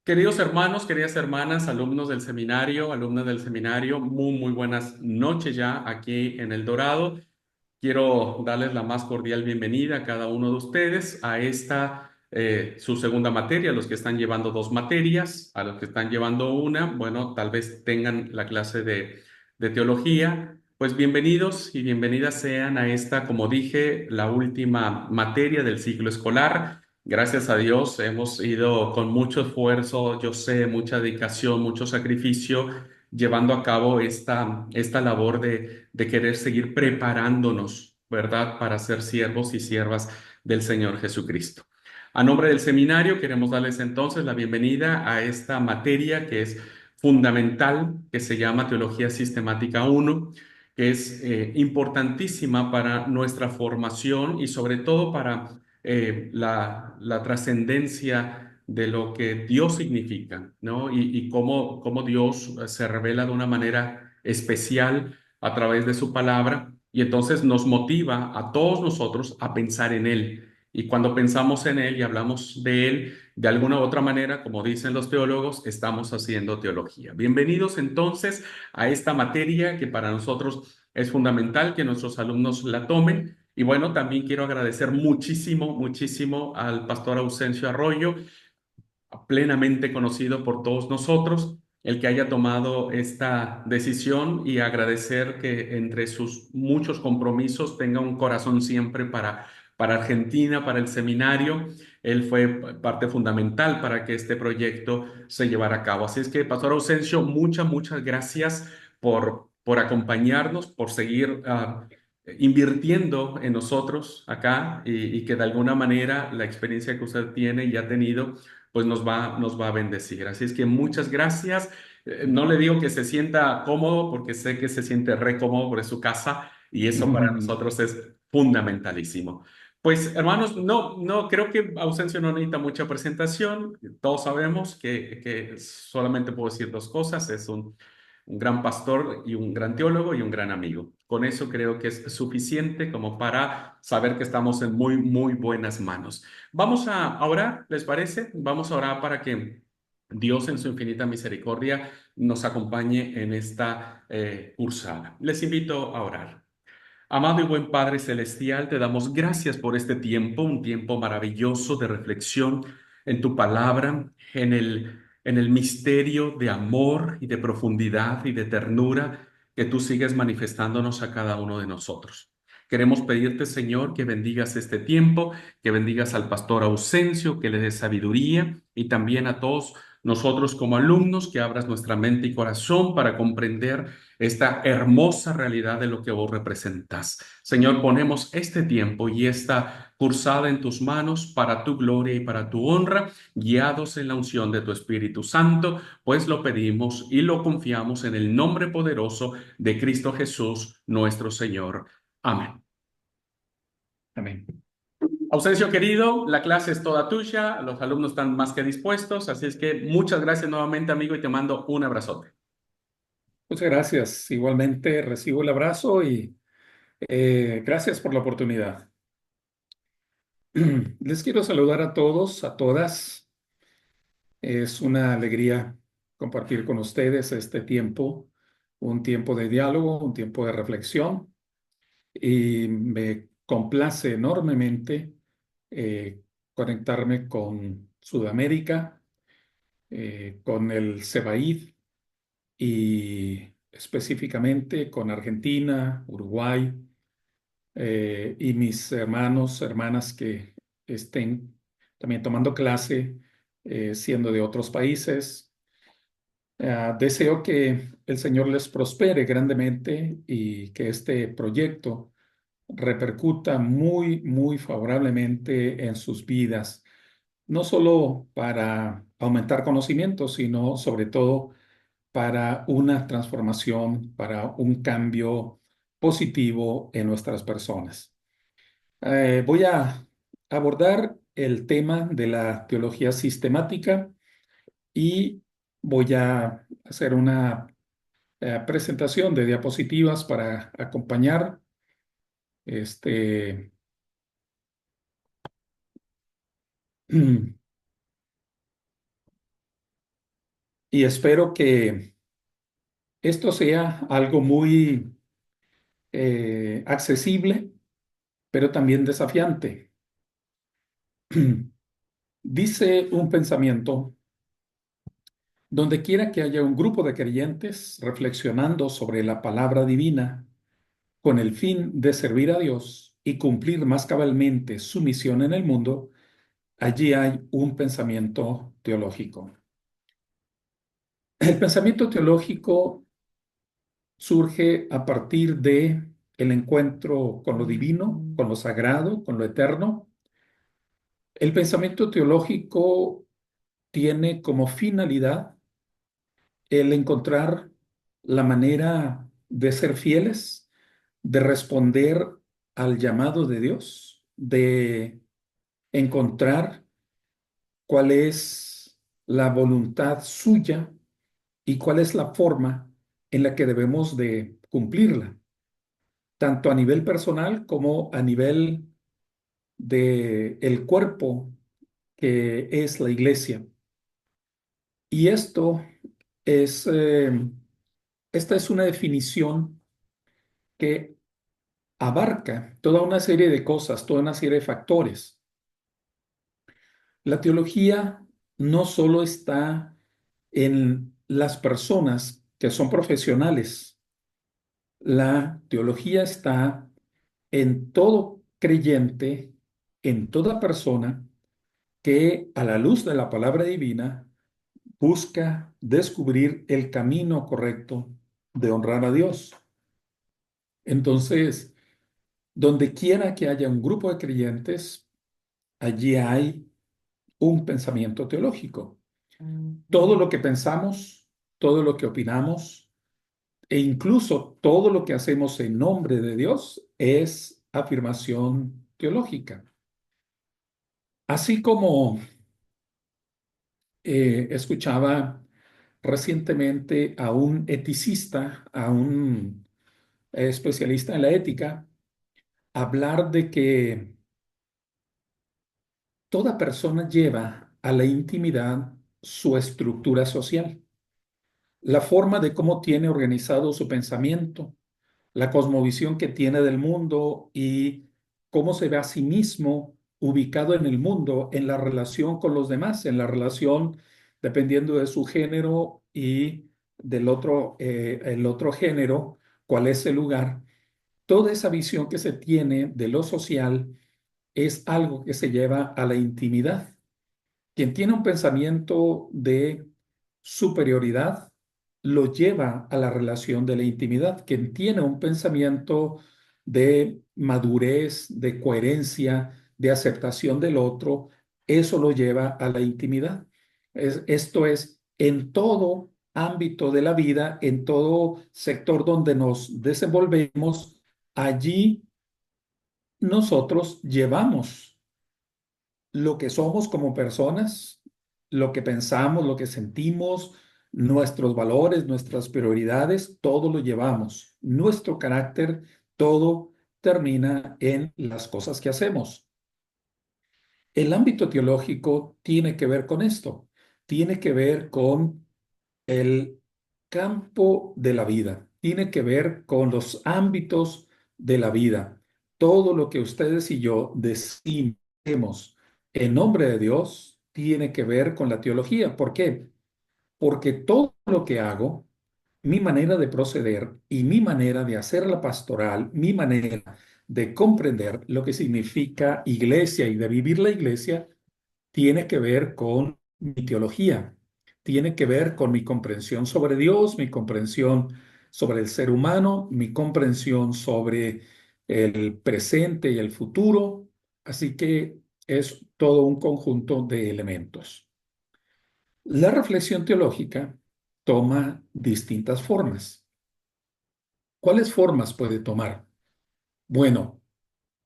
Queridos hermanos, queridas hermanas, alumnas del seminario, muy buenas noches ya aquí en El Dorado. Quiero darles la más cordial bienvenida a cada uno de ustedes a esta, su segunda materia, a los que están llevando dos materias, a los que están llevando una, bueno, tal vez tengan la clase de teología. Pues bienvenidos y bienvenidas sean a esta, como dije, la última materia del ciclo escolar. Gracias a Dios hemos ido con mucho esfuerzo, yo sé, mucha dedicación, mucho sacrificio, llevando a cabo esta labor de querer seguir preparándonos, ¿verdad?, para ser siervos y siervas del Señor Jesucristo. A nombre del seminario queremos darles entonces la bienvenida a esta materia que es fundamental, que se llama Teología Sistemática 1, que es importantísima para nuestra formación y sobre todo para la trascendencia de lo que Dios significa, ¿no? Y cómo Dios se revela de una manera especial a través de su palabra y entonces nos motiva a todos nosotros a pensar en Él. Y cuando pensamos en Él y hablamos de Él, de alguna u otra manera, como dicen los teólogos, estamos haciendo teología. Bienvenidos entonces a esta materia que para nosotros es fundamental que nuestros alumnos la tomen. Y bueno, también quiero agradecer muchísimo al pastor Ausencio Arroyo, plenamente conocido por todos nosotros, el que haya tomado esta decisión y agradecer que entre sus muchos compromisos tenga un corazón siempre para Argentina, para el seminario. Él fue parte fundamental para que este proyecto se llevara a cabo. Así es que, Pastor Ausencio, muchas gracias por acompañarnos, por seguir invirtiendo en nosotros acá y que de alguna manera la experiencia que usted tiene y ha tenido pues nos va a bendecir. Así es que muchas gracias. No le digo que se sienta cómodo porque sé que se siente re cómodo por su casa y eso para nosotros es fundamentalísimo. Pues hermanos, no, creo que Ausencio no necesita mucha presentación. Todos sabemos que solamente puedo decir dos cosas. Es un gran pastor y un gran teólogo y un gran amigo. Con eso creo que es suficiente como para saber que estamos en muy buenas manos. Vamos a orar, ¿les parece? Vamos a orar para que Dios en su infinita misericordia nos acompañe en esta cursada. Les invito a orar. Amado y buen Padre Celestial, te damos gracias por este tiempo, un tiempo maravilloso de reflexión en tu palabra, en el misterio de amor y de profundidad y de ternura que tú sigues manifestándonos a cada uno de nosotros. Queremos pedirte, Señor, que bendigas este tiempo, que bendigas al pastor Ausencio, que le des sabiduría y también a todos nosotros como alumnos, que abras nuestra mente y corazón para comprender esta hermosa realidad de lo que vos representás. Señor, ponemos este tiempo y esta cursada en tus manos para tu gloria y para tu honra, guiados en la unción de tu Espíritu Santo, pues lo pedimos y lo confiamos en el nombre poderoso de Cristo Jesús, nuestro Señor. Amén. Amén. Ausencio querido, la clase es toda tuya, los alumnos están más que dispuestos, así es que muchas gracias nuevamente, amigo, y te mando un abrazote. Muchas gracias. Igualmente recibo el abrazo y gracias por la oportunidad. Les quiero saludar a todos, a todas. Es una alegría compartir con ustedes este tiempo, un tiempo de diálogo, un tiempo de reflexión y me complace enormemente conectarme con Sudamérica, con el CEBAID y específicamente con Argentina, Uruguay y mis hermanos, hermanas que estén también tomando clase, siendo de otros países. Deseo que el Señor les prospere grandemente y que este proyecto repercuta muy favorablemente en sus vidas, no solo para aumentar conocimientos, sino sobre todo para una transformación, para un cambio positivo en nuestras personas. Voy a abordar el tema de la teología sistemática y voy a hacer una presentación de diapositivas para acompañar este. y espero que esto sea algo muy accesible, pero también desafiante. Dice un pensamiento: donde quiera que haya un grupo de creyentes reflexionando sobre la palabra divina con el fin de servir a Dios y cumplir más cabalmente su misión en el mundo, allí hay un pensamiento teológico. El pensamiento teológico surge a partir de el encuentro con lo divino, con lo sagrado, con lo eterno. El pensamiento teológico tiene como finalidad el encontrar la manera de ser fieles, de responder al llamado de Dios, de encontrar cuál es la voluntad suya y cuál es la forma en la que debemos de cumplirla, tanto a nivel personal como a nivel de el cuerpo que es la iglesia. Y es, eh, esta es una definición que abarca toda una serie de cosas, toda una serie de factores. La teología no solo está en las personas que son profesionales, la teología está en todo creyente, en toda persona que a la luz de la palabra divina busca descubrir el camino correcto de honrar a Dios. Entonces, donde quiera que haya un grupo de creyentes, allí hay un pensamiento teológico. Todo lo que pensamos, todo lo que opinamos e incluso todo lo que hacemos en nombre de Dios es afirmación teológica. Así como escuchaba recientemente a un eticista, a un especialista en la ética, hablar de que toda persona lleva a la intimidad su estructura social, la forma de cómo tiene organizado su pensamiento, la cosmovisión que tiene del mundo y cómo se ve a sí mismo ubicado en el mundo, en la relación con los demás, en la relación dependiendo de su género y el otro género, cuál es el lugar. Toda esa visión que se tiene de lo social es algo que se lleva a la intimidad. Quien tiene un pensamiento de superioridad lo lleva a la relación de la intimidad. Quien tiene un pensamiento de madurez, de coherencia, de aceptación del otro, eso lo lleva a la intimidad. Esto es en todo ámbito de la vida, en todo sector donde nos desenvolvemos, allí nosotros llevamos lo que somos como personas, lo que pensamos, lo que sentimos, nuestros valores, nuestras prioridades, todo lo llevamos. Nuestro carácter, todo termina en las cosas que hacemos. El ámbito teológico tiene que ver con esto, tiene que ver con el campo de la vida, tiene que ver con los ámbitos de la vida. Todo lo que ustedes y yo decimos en nombre de Dios tiene que ver con la teología. ¿Por qué? Porque todo lo que hago, mi manera de proceder y mi manera de hacer la pastoral, mi manera de comprender lo que significa iglesia y de vivir la iglesia, tiene que ver con mi teología, tiene que ver con mi comprensión sobre Dios, mi comprensión sobre el ser humano, mi comprensión sobre el presente y el futuro. Así que es todo un conjunto de elementos. La reflexión teológica toma distintas formas. ¿Cuáles formas puede tomar? Bueno,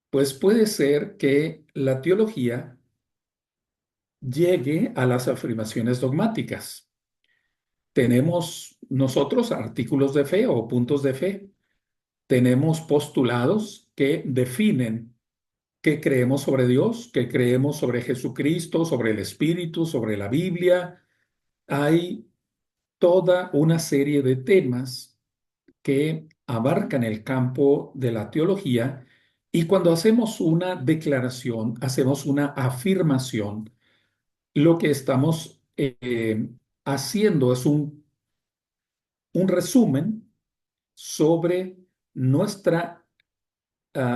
pues puede ser que la teología llegue a las afirmaciones dogmáticas. Tenemos nosotros artículos de fe o puntos de fe. Tenemos postulados que definen qué creemos sobre Dios, qué creemos sobre Jesucristo, sobre el Espíritu, sobre la Biblia. Hay toda una serie de temas que abarcan el campo de la teología y cuando hacemos una declaración, hacemos una afirmación, lo que estamos haciendo es un resumen sobre nuestra,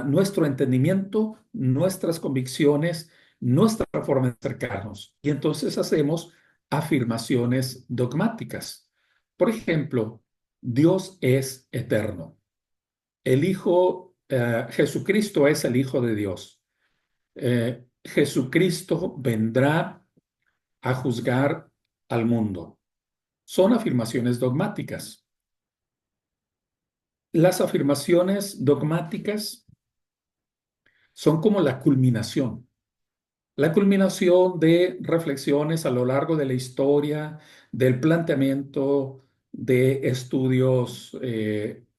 nuestro entendimiento, nuestras convicciones, nuestra forma de acercarnos. Y entonces hacemos afirmaciones dogmáticas. Por ejemplo, Dios es eterno. El Hijo, Jesucristo es el Hijo de Dios. Jesucristo vendrá a juzgar al mundo. Son afirmaciones dogmáticas. Las afirmaciones dogmáticas son como la culminación de reflexiones a lo largo de la historia, del planteamiento de estudios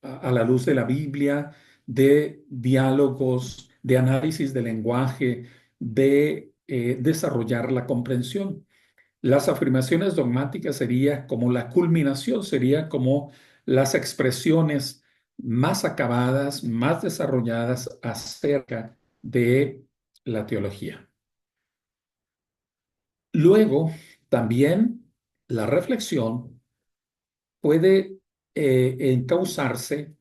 a la luz de la Biblia, de diálogos, de análisis del lenguaje, de desarrollar la comprensión. Las afirmaciones dogmáticas sería como la culminación, sería como las expresiones más acabadas, más desarrolladas acerca de la teología. Luego, también la reflexión puede encauzarse,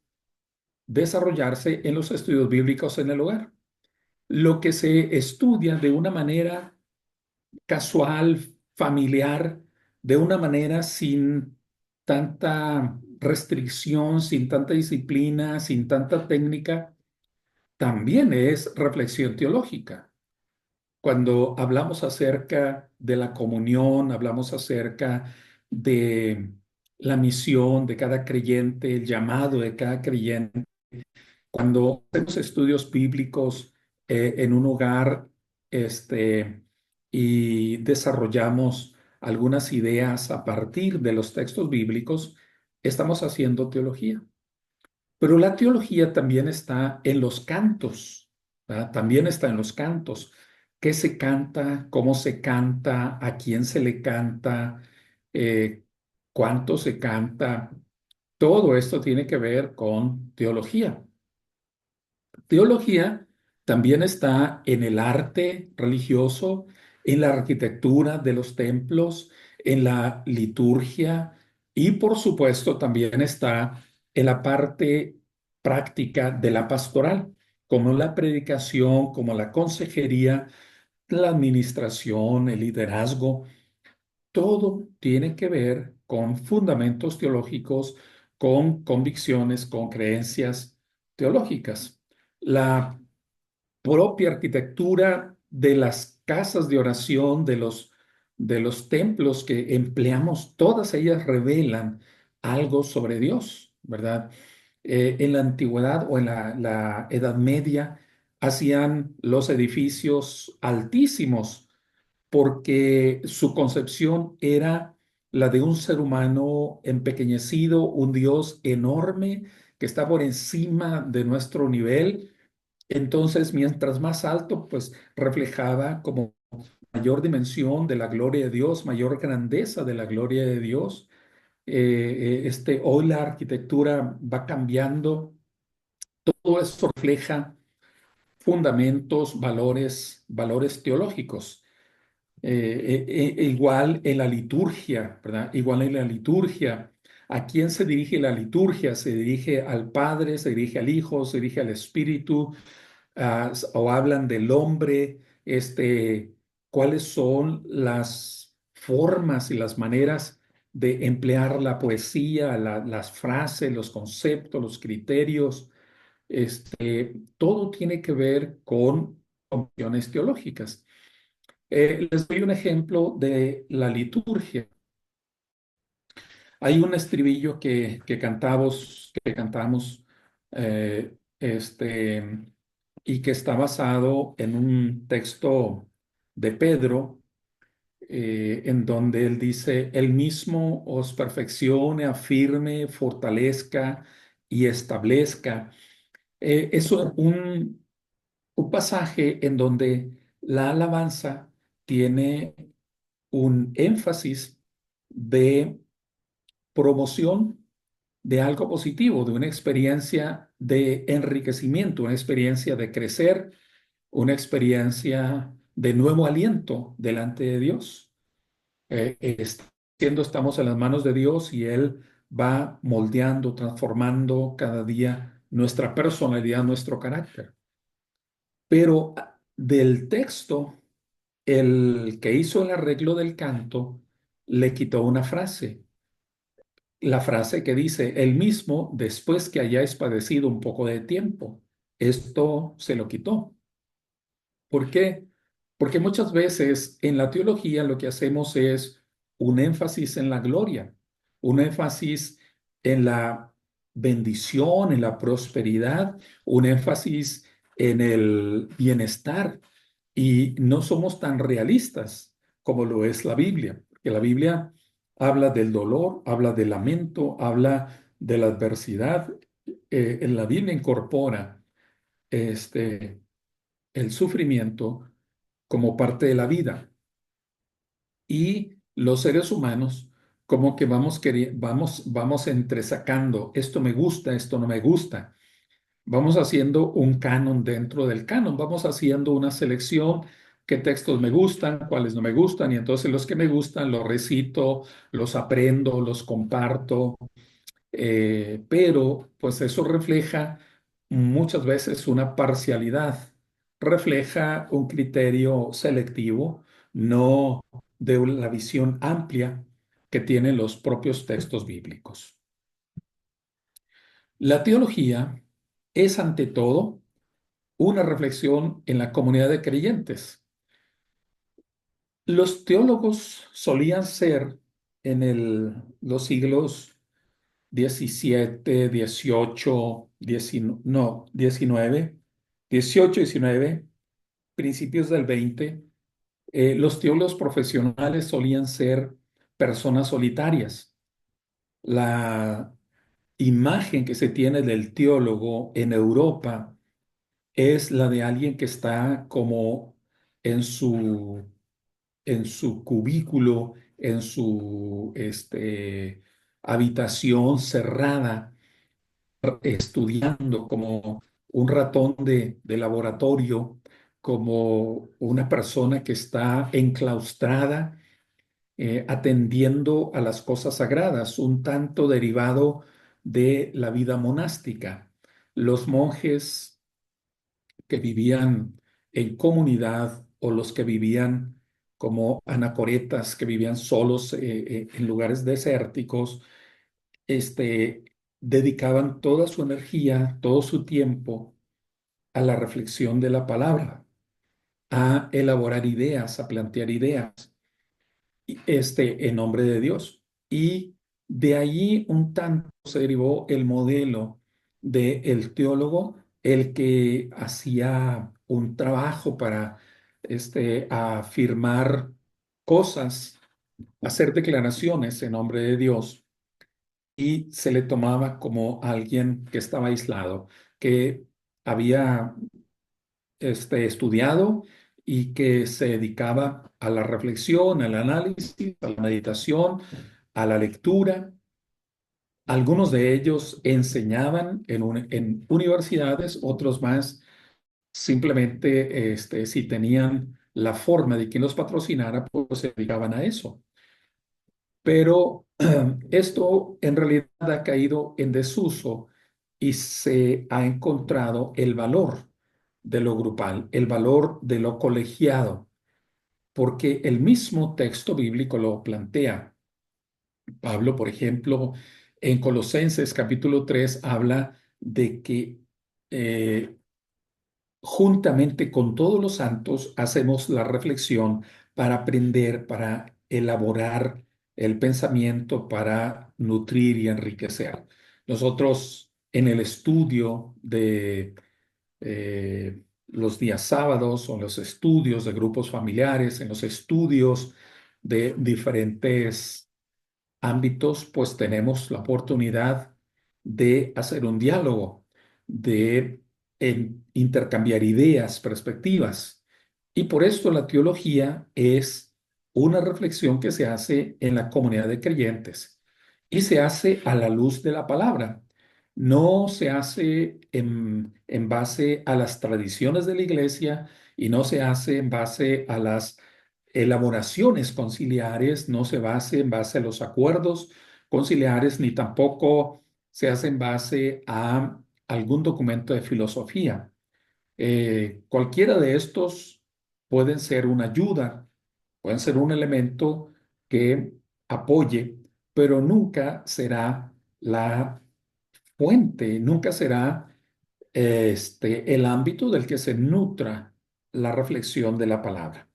desarrollarse en los estudios bíblicos en el hogar. Lo que se estudia de una manera casual, familiar, de una manera sin tanta restricción, sin tanta disciplina, sin tanta técnica, también es reflexión teológica. Cuando hablamos acerca de la comunión, hablamos acerca de la misión de cada creyente, el llamado de cada creyente, cuando hacemos estudios bíblicos en un hogar, y desarrollamos algunas ideas a partir de los textos bíblicos, estamos haciendo teología. Pero la teología también está en los cantos, ¿verdad? También está en los cantos. ¿Qué se canta? ¿Cómo se canta? ¿A quién se le canta? Eh, ¿Cuánto se canta? Todo esto tiene que ver con teología. Teología también está en el arte religioso, en la arquitectura de los templos, en la liturgia y por supuesto también está en la parte práctica de la pastoral, como la predicación, como la consejería, la administración, el liderazgo. Todo tiene que ver con fundamentos teológicos, con convicciones, con creencias teológicas. La propia arquitectura de las casas de oración, de los templos que empleamos, todas ellas revelan algo sobre Dios, ¿verdad? En la antigüedad o en la Edad Media hacían los edificios altísimos porque su concepción era la de un ser humano empequeñecido, un Dios enorme que está por encima de nuestro nivel. Entonces, mientras más alto, pues reflejaba como mayor dimensión de la gloria de Dios, mayor grandeza de la gloria de Dios. Hoy la arquitectura va cambiando, todo eso refleja fundamentos, valores teológicos. Igual en la liturgia, ¿verdad? Igual en la liturgia. ¿A quién se dirige la liturgia? Se dirige al Padre, se dirige al Hijo, se dirige al Espíritu, o hablan del hombre, cuáles son las formas y las maneras de emplear la poesía, las frases, los conceptos, los criterios. Todo tiene que ver con opciones teológicas. Les doy un ejemplo de la liturgia. Hay un estribillo que cantamos, y que está basado en un texto de Pedro, en donde él dice, el mismo os perfeccione, afirme, fortalezca y establezca. Es un pasaje en donde la alabanza tiene un énfasis de promoción de algo positivo, de una experiencia de enriquecimiento, una experiencia de crecer, una experiencia de nuevo aliento delante de Dios. Estamos en las manos de Dios y Él va moldeando, transformando cada día nuestra personalidad, nuestro carácter. Pero del texto, el que hizo el arreglo del canto le quitó una frase, la frase que dice, el mismo después que hayáis padecido un poco de tiempo. Esto se lo quitó. ¿Por qué? Porque muchas veces en la teología lo que hacemos es un énfasis en la gloria, un énfasis en la bendición, en la prosperidad, un énfasis en el bienestar y no somos tan realistas como lo es la Biblia, porque la Biblia habla del dolor, habla del lamento, habla de la adversidad. En la Biblia incorpora este, el sufrimiento como parte de la vida y los seres humanos como que vamos entresacando, esto me gusta, esto no me gusta. Vamos haciendo un canon dentro del canon, vamos haciendo una selección, qué textos me gustan, cuáles no me gustan, y entonces los que me gustan los recito, los aprendo, los comparto, pero pues eso refleja muchas veces una parcialidad, refleja un criterio selectivo, no de la visión amplia que tienen los propios textos bíblicos. La teología es ante todo una reflexión en la comunidad de creyentes. Los teólogos solían ser los siglos 17, 18, 19, no, 19, 18, 19, principios del 20, los teólogos profesionales solían ser personas solitarias. La imagen que se tiene del teólogo en Europa es la de alguien que está como en su cubículo, en su habitación cerrada, estudiando como un ratón de laboratorio, como una persona que está enclaustrada, atendiendo a las cosas sagradas, un tanto derivado de la vida monástica. Los monjes que vivían en comunidad o los que vivían como anacoretas, que vivían solos en lugares desérticos, este, dedicaban toda su energía, todo su tiempo a la reflexión de la palabra, a elaborar ideas, a plantear ideas, en nombre de Dios. Y de allí un tanto se derivó el modelo del teólogo, el que hacía un trabajo para afirmar cosas, hacer declaraciones en nombre de Dios y se le tomaba como alguien que estaba aislado, que había estudiado y que se dedicaba a la reflexión, al análisis, a la meditación, a la lectura. Algunos de ellos enseñaban en universidades, otros más simplemente si tenían la forma de quien los patrocinara, pues se dedicaban a eso. Pero esto en realidad ha caído en desuso y se ha encontrado el valor de lo grupal, el valor de lo colegiado, porque el mismo texto bíblico lo plantea. Pablo, por ejemplo, en Colosenses capítulo 3 habla de que eh, juntamente con todos los santos hacemos la reflexión para aprender, para elaborar el pensamiento, para nutrir y enriquecer. Nosotros en el estudio de los días sábados o en los estudios de grupos familiares, en los estudios de diferentes ámbitos, pues tenemos la oportunidad de hacer un diálogo, de intercambiar ideas, perspectivas. Y por esto la teología es una reflexión que se hace en la comunidad de creyentes. y se hace a la luz de la palabra. No se hace en base a las tradiciones de la iglesia y no se hace en base a las elaboraciones conciliares, no se hace en base a los acuerdos conciliares, ni tampoco se hace en base a algún documento de filosofía. Cualquiera de estos pueden ser una ayuda, pueden ser un elemento que apoye, pero nunca será la fuente, nunca será el ámbito del que se nutra la reflexión de la palabra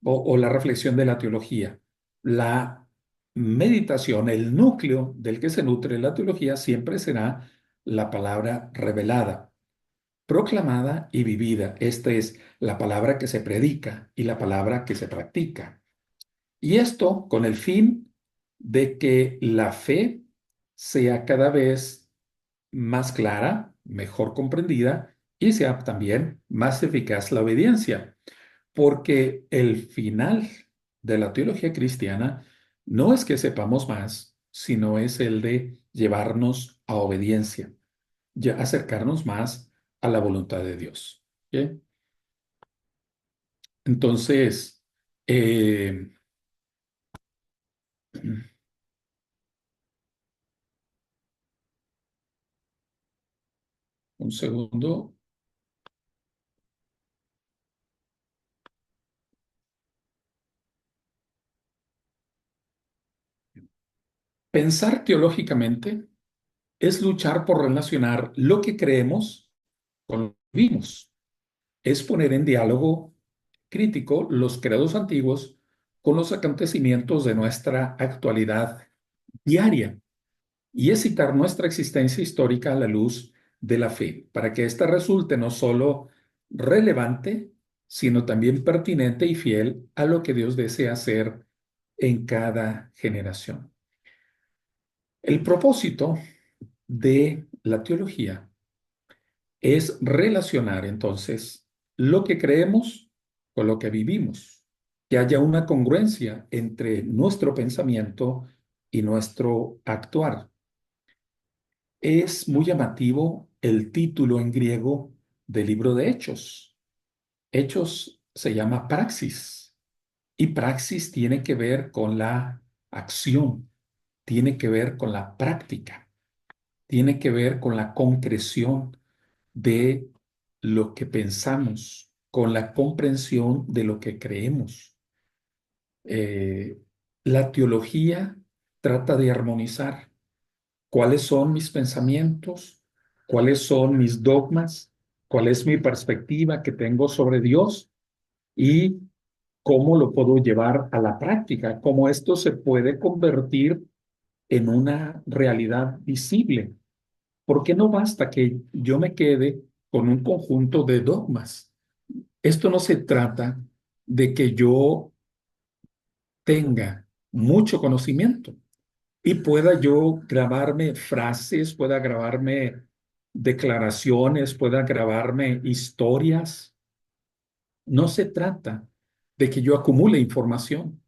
o la reflexión de la teología. La meditación, el núcleo del que se nutre la teología siempre será la palabra revelada, proclamada y vivida. Esta es la palabra que se predica y la palabra que se practica. Y esto con el fin de que la fe sea cada vez más clara, mejor comprendida y sea también más eficaz la obediencia. Porque el final de la teología cristiana no es que sepamos más, sino es el de llevarnos a obediencia, ya acercarnos más a la voluntad de Dios. ¿Bien? Entonces, eh, un segundo. Pensar teológicamente es luchar por relacionar lo que creemos con lo que vivimos. Es poner en diálogo crítico los credos antiguos con los acontecimientos de nuestra actualidad diaria y es citar nuestra existencia histórica a la luz de la fe, para que ésta resulte no solo relevante, sino también pertinente y fiel a lo que Dios desea hacer en cada generación. El propósito de la teología es relacionar entonces lo que creemos con lo que vivimos, que haya una congruencia entre nuestro pensamiento y nuestro actuar. Es muy llamativo el título en griego del libro de Hechos. Hechos se llama praxis y praxis tiene que ver con la acción, tiene que ver con la práctica, tiene que ver con la concreción de lo que pensamos, con la comprensión de lo que creemos. Eh, la teología trata de armonizar cuáles son mis pensamientos, cuáles son mis dogmas, cuál es mi perspectiva que tengo sobre Dios y cómo lo puedo llevar a la práctica, cómo esto se puede convertir en una realidad visible. Porque no basta que yo me quede con un conjunto de dogmas. Esto no se trata de que yo tenga mucho conocimiento y pueda yo grabarme frases, pueda grabarme declaraciones, pueda grabarme historias. No se trata de que yo acumule información.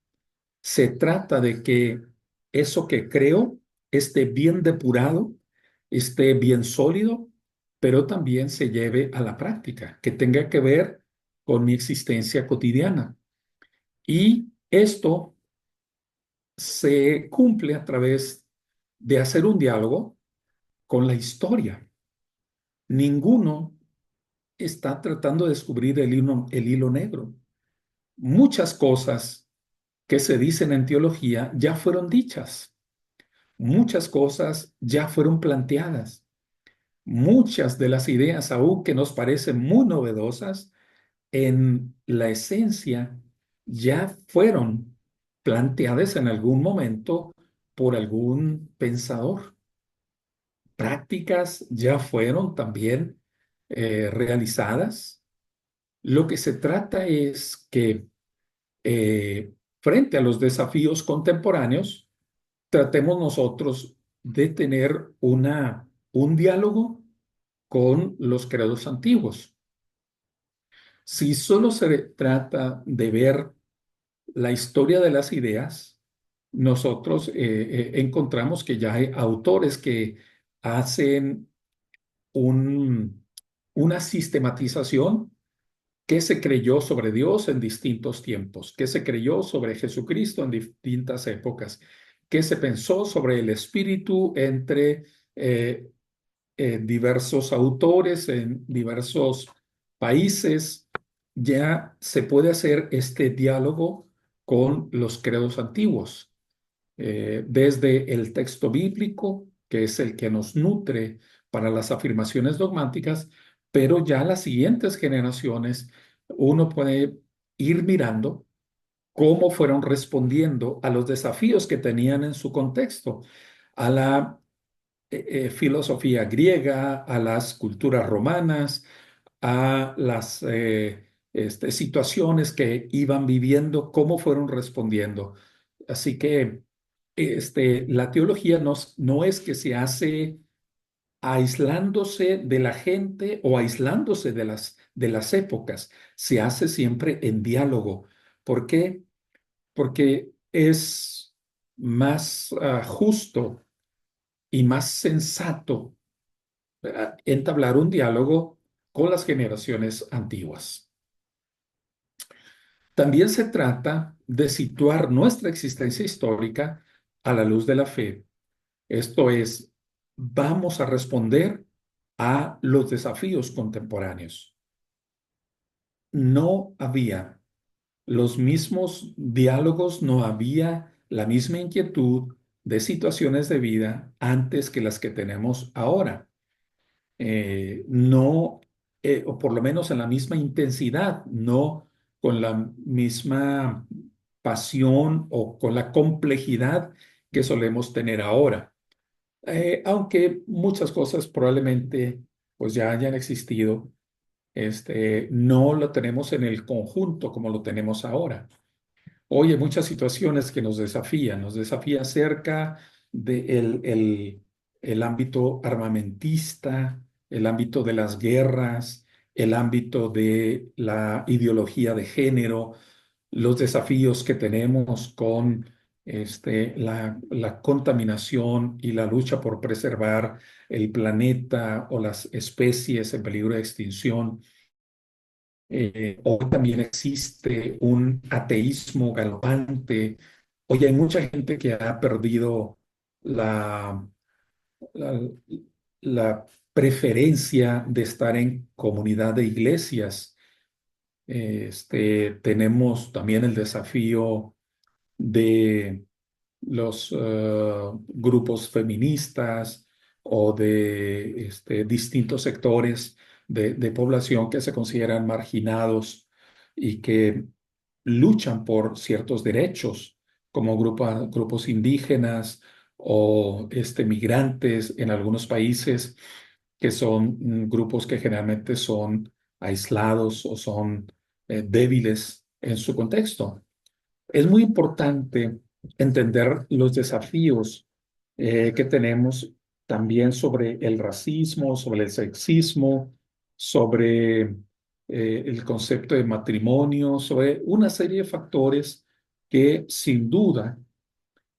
Se trata de que eso que creo esté bien depurado, esté bien sólido, pero también se lleve a la práctica, que tenga que ver con mi existencia cotidiana. Y esto se cumple a través de hacer un diálogo con la historia. Ninguno está tratando de descubrir el hilo negro. Muchas cosas que se dicen en teología ya fueron dichas. Muchas cosas ya fueron planteadas. Muchas de las ideas, aún que nos parecen muy novedosas, en la esencia ya fueron planteadas en algún momento por algún pensador. Prácticas ya fueron también realizadas. Lo que se trata es que frente a los desafíos contemporáneos, tratemos nosotros de tener un diálogo con los credos antiguos. Si solo se trata de ver la historia de las ideas, nosotros encontramos que ya hay autores que hacen un- una sistematización. ¿Qué se creyó sobre Dios en distintos tiempos? ¿Qué se creyó sobre Jesucristo en distintas épocas? ¿Qué se pensó sobre el Espíritu entre eh, diversos autores en diversos países? Ya se puede hacer este diálogo con los credos antiguos, desde el texto bíblico, que es el que nos nutre para las afirmaciones dogmáticas, pero ya las siguientes generaciones, uno puede ir mirando cómo fueron respondiendo a los desafíos que tenían en su contexto, a la filosofía griega, a las culturas romanas, a las situaciones que iban viviendo, cómo fueron respondiendo. Así que la teología no es que se hace aislándose de la gente o aislándose de las épocas, se hace siempre en diálogo. ¿Por qué? Porque es más justo y más sensato entablar un diálogo con las generaciones antiguas. También se trata de situar nuestra existencia histórica a la luz de la fe. Esto es, vamos a responder a los desafíos contemporáneos. No había los mismos diálogos, no había la misma inquietud de situaciones de vida antes que las que tenemos ahora. No, o por lo menos en la misma intensidad, no con la misma pasión o con la complejidad que solemos tener ahora. Aunque muchas cosas probablemente pues ya hayan existido, no lo tenemos en el conjunto como lo tenemos ahora. Hoy hay muchas situaciones que nos desafía acerca del el ámbito armamentista, el ámbito de las guerras, el ámbito de la ideología de género, los desafíos que tenemos con la contaminación y la lucha por preservar el planeta o las especies en peligro de extinción. Hoy también existe un ateísmo galopante. Hoy hay mucha gente que ha perdido la, la, la preferencia de estar en comunidad de iglesias. Tenemos también el desafío de los grupos feministas o de distintos sectores de población que se consideran marginados y que luchan por ciertos derechos, como grupos indígenas o migrantes en algunos países, que son grupos que generalmente son aislados o son débiles en su contexto. Es muy importante entender los desafíos que tenemos también sobre el racismo, sobre el sexismo, sobre el concepto de matrimonio, sobre una serie de factores que sin duda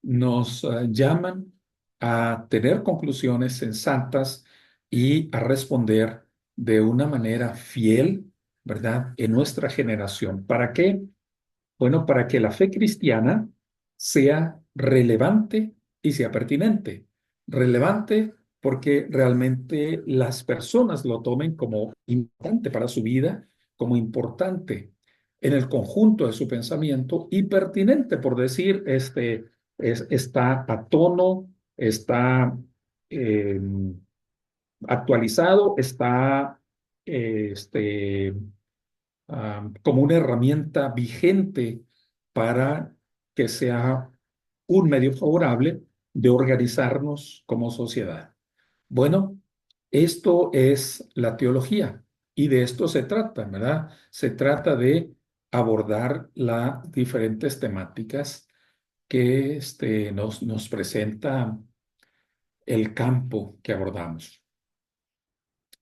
nos llaman a tener conclusiones sensatas y a responder de una manera fiel, ¿verdad? En nuestra generación. ¿Para qué? Bueno, para que la fe cristiana sea relevante y sea pertinente. Relevante porque realmente las personas lo tomen como importante para su vida, como importante en el conjunto de su pensamiento y pertinente, por decir, está a tono, está eh, actualizado, está como una herramienta vigente para que sea un medio favorable de organizarnos como sociedad. Bueno, esto es la teología y de esto se trata, ¿verdad? Se trata de abordar las diferentes temáticas que nos presenta el campo que abordamos.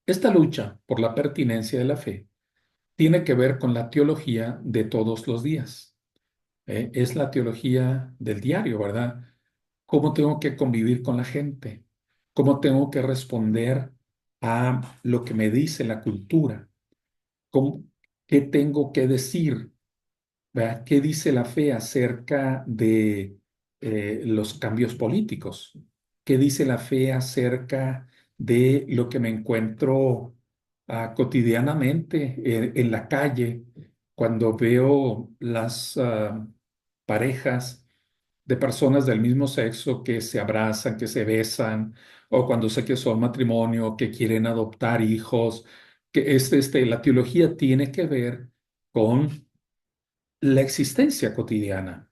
Esta lucha por la pertinencia de la fe tiene que ver con la teología de todos los días. Es la teología del diario, ¿verdad? ¿Cómo tengo que convivir con la gente? ¿Cómo tengo que responder a lo que me dice la cultura? ¿Cómo- ¿Qué tengo que decir? ¿Verdad? ¿Qué dice la fe acerca de los cambios políticos? ¿Qué dice la fe acerca de lo que me encuentro cotidianamente en la calle cuando veo las parejas de personas del mismo sexo que se abrazan, que se besan, o cuando sé que son matrimonio, que quieren adoptar hijos, que la teología tiene que ver con la existencia cotidiana?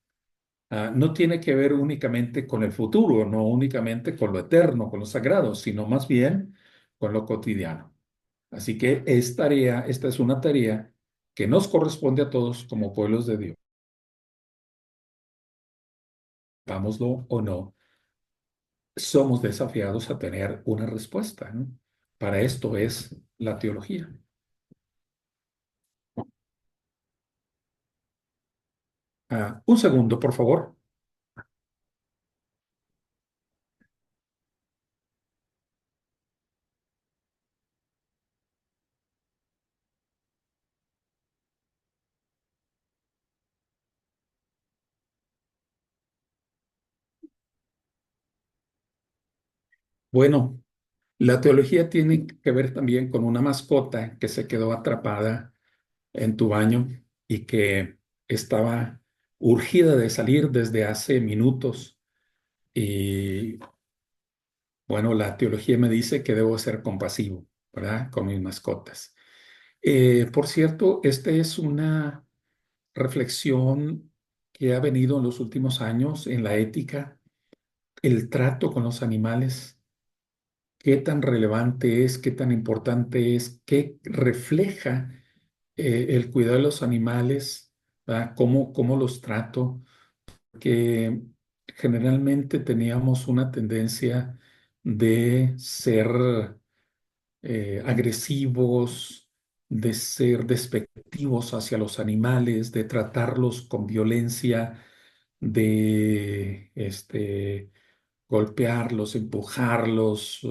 No tiene que ver únicamente con el futuro, no únicamente con lo eterno, con lo sagrado, sino más bien con lo cotidiano. Así que esta es una tarea que nos corresponde a todos como pueblos de Dios, vámoslo o no, somos desafiados a tener una respuesta, ¿no? Para esto es la teología. Un segundo, por favor. Bueno, la teología tiene que ver también con una mascota que se quedó atrapada en tu baño y que estaba urgida de salir desde hace minutos. Y bueno, la teología me dice que debo ser compasivo, ¿verdad? Con mis mascotas. Por cierto, esta es una reflexión que ha venido en los últimos años en la ética, el trato con los animales, qué tan relevante es, qué tan importante es, qué refleja el cuidado de los animales, ¿verdad? Cómo los trato, que generalmente teníamos una tendencia de ser agresivos, de ser despectivos hacia los animales, de tratarlos con violencia, de golpearlos, empujarlos,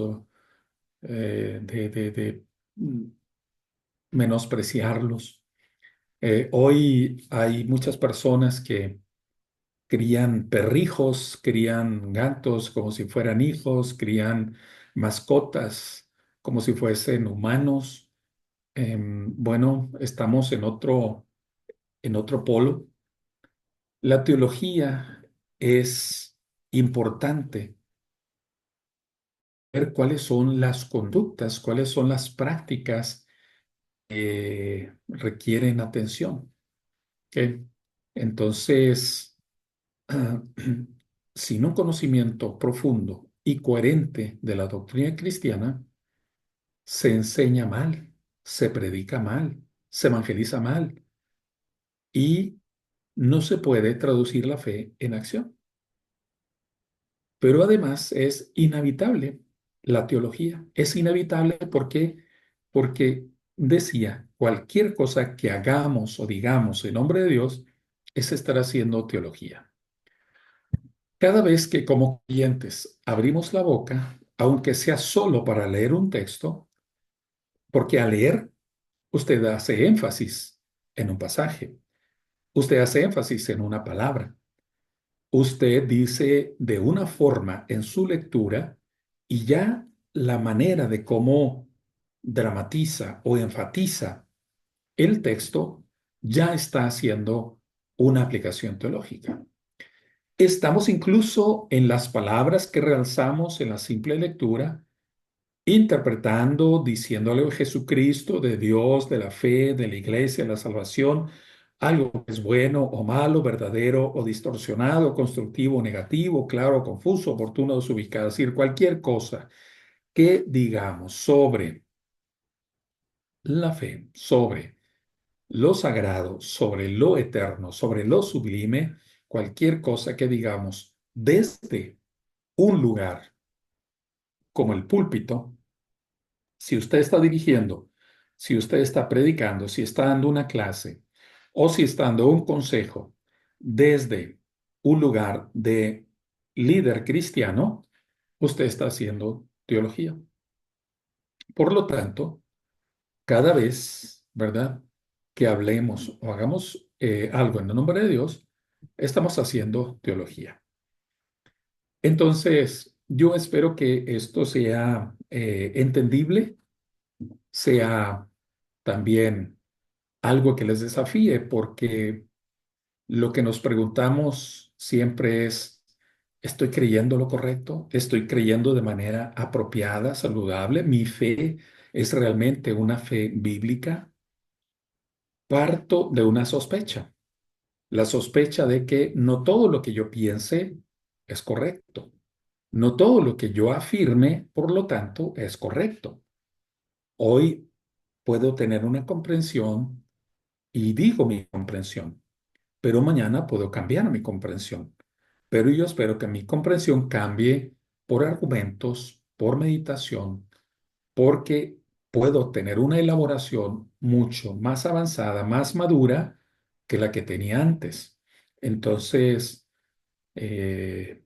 de menospreciarlos. Hoy hay muchas personas que crían perrijos, crían gatos como si fueran hijos, crían mascotas como si fuesen humanos. Bueno, estamos en otro polo. La teología es importante ver cuáles son las conductas, cuáles son las prácticas que requieren atención. ¿Ok? Entonces, sin un conocimiento profundo y coherente de la doctrina cristiana, se enseña mal, se predica mal, se evangeliza mal y no se puede traducir la fe en acción. Pero además es inhabitable la teología. Es inhabitable porque decía, cualquier cosa que hagamos o digamos en nombre de Dios es estar haciendo teología. Cada vez que como clientes abrimos la boca, aunque sea solo para leer un texto, porque al leer usted hace énfasis en un pasaje, usted hace énfasis en una palabra, usted dice de una forma en su lectura y ya la manera de cómo dramatiza o enfatiza el texto ya está haciendo una aplicación teológica. Estamos incluso en las palabras que realzamos en la simple lectura, interpretando, diciéndole a Jesucristo, de Dios, de la fe, de la iglesia, de la salvación, algo que es bueno o malo, verdadero o distorsionado, constructivo o negativo, claro, confuso, oportuno o desubicado. Es decir, cualquier cosa que digamos sobre la fe, sobre lo sagrado, sobre lo eterno, sobre lo sublime, cualquier cosa que digamos desde un lugar como el púlpito, si usted está dirigiendo, si usted está predicando, si está dando una clase o si está dando un consejo desde un lugar de líder cristiano, usted está haciendo teología. Por lo tanto, cada vez, ¿verdad?, que hablemos o hagamos algo en el nombre de Dios, estamos haciendo teología. Entonces, yo espero que esto sea entendible, sea también algo que les desafíe, porque lo que nos preguntamos siempre es, ¿estoy creyendo lo correcto? ¿Estoy creyendo de manera apropiada, saludable? ¿Mi fe es realmente una fe bíblica? Parto de una sospecha, la sospecha de que no todo lo que yo piense es correcto. No todo lo que yo afirme, por lo tanto, es correcto. Hoy puedo tener una comprensión y digo mi comprensión, pero mañana puedo cambiar mi comprensión. Pero yo espero que mi comprensión cambie por argumentos, por meditación, porque puedo tener una elaboración mucho más avanzada, más madura que la que tenía antes. Entonces, eh,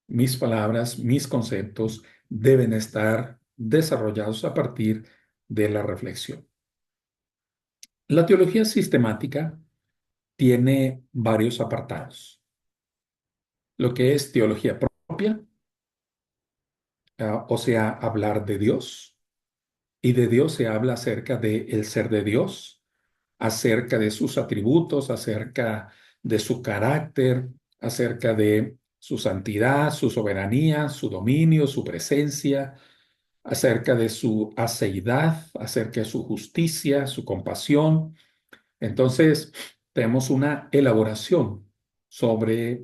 mis palabras, mis conceptos deben estar desarrollados a partir de la reflexión. La teología sistemática tiene varios apartados. Lo que es teología propia, o sea, hablar de Dios, y de Dios se habla acerca del ser de Dios, acerca de sus atributos, acerca de su carácter, acerca de su santidad, su soberanía, su dominio, su presencia, acerca de su aceidad, acerca de su justicia, su compasión. Entonces, tenemos una elaboración sobre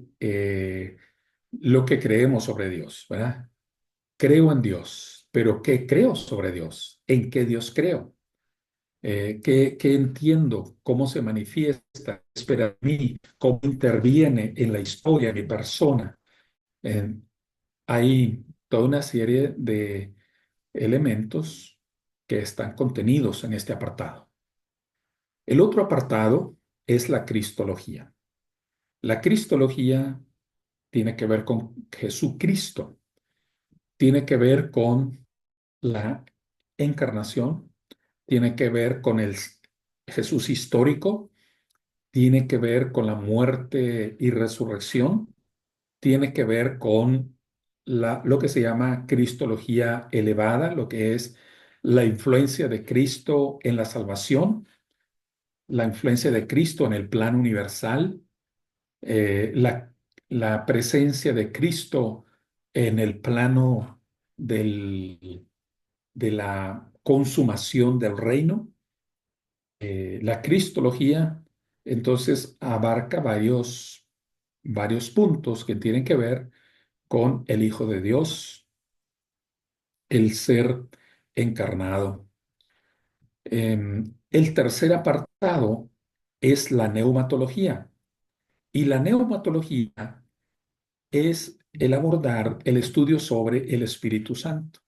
lo que creemos sobre Dios, ¿verdad? Creo en Dios, pero ¿qué creo sobre Dios? ¿En qué Dios creo? ¿Qué entiendo? ¿Cómo se manifiesta? ¿Espera de mí? ¿Cómo interviene en la historia, en mi persona? Eh, Hay toda una serie de elementos que están contenidos en este apartado. El otro apartado es la cristología. La cristología tiene que ver con Jesucristo, tiene que ver con la encarnación, tiene que ver con el Jesús histórico, tiene que ver con la muerte y resurrección, tiene que ver con lo que se llama cristología elevada, lo que es la influencia de Cristo en la salvación, la influencia de Cristo en el plan universal, la presencia de Cristo en el plano de la consumación del reino. La cristología entonces abarca varios puntos que tienen que ver con el Hijo de Dios, el ser encarnado. El tercer apartado es la neumatología. Y la neumatología es el abordar el estudio sobre el Espíritu Santo.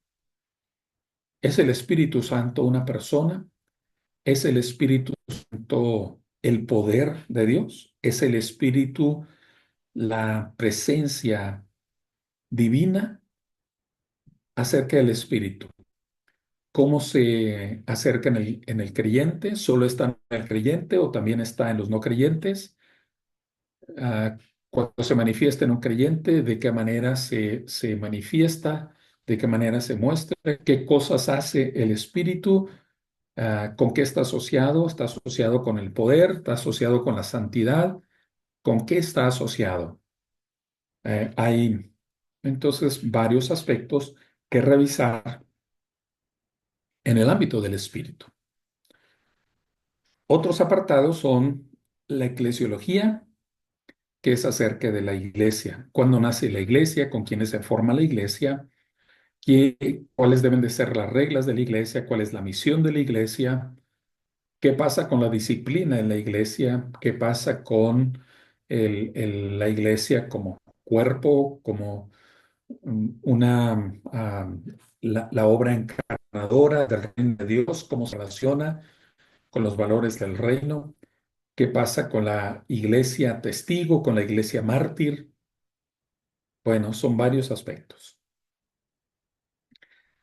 ¿Es el Espíritu Santo una persona? ¿Es el Espíritu Santo el poder de Dios? ¿Es el Espíritu la presencia divina? Acerca del Espíritu. ¿Cómo se acerca en el creyente? ¿Solo está en el creyente o también está en los no creyentes? Ah, cuando se manifiesta en un creyente, ¿de qué manera se manifiesta? ¿De qué manera se muestra? ¿Qué cosas hace el Espíritu? ¿Con qué está asociado? ¿Está asociado con el poder? ¿Está asociado con la santidad? ¿Con qué está asociado? Hay entonces varios aspectos que revisar en el ámbito del Espíritu. Otros apartados son la eclesiología, que es acerca de la iglesia. ¿Cuándo nace la iglesia? ¿Con quiénes se forma la iglesia? ¿Cuáles deben de ser las reglas de la iglesia? ¿Cuál es la misión de la iglesia? ¿Qué pasa con la disciplina en la iglesia? ¿Qué pasa con la iglesia como cuerpo, como la obra encarnadora del reino de Dios? ¿Cómo se relaciona con los valores del reino? ¿Qué pasa con la iglesia testigo, con la iglesia mártir? Bueno, son varios aspectos.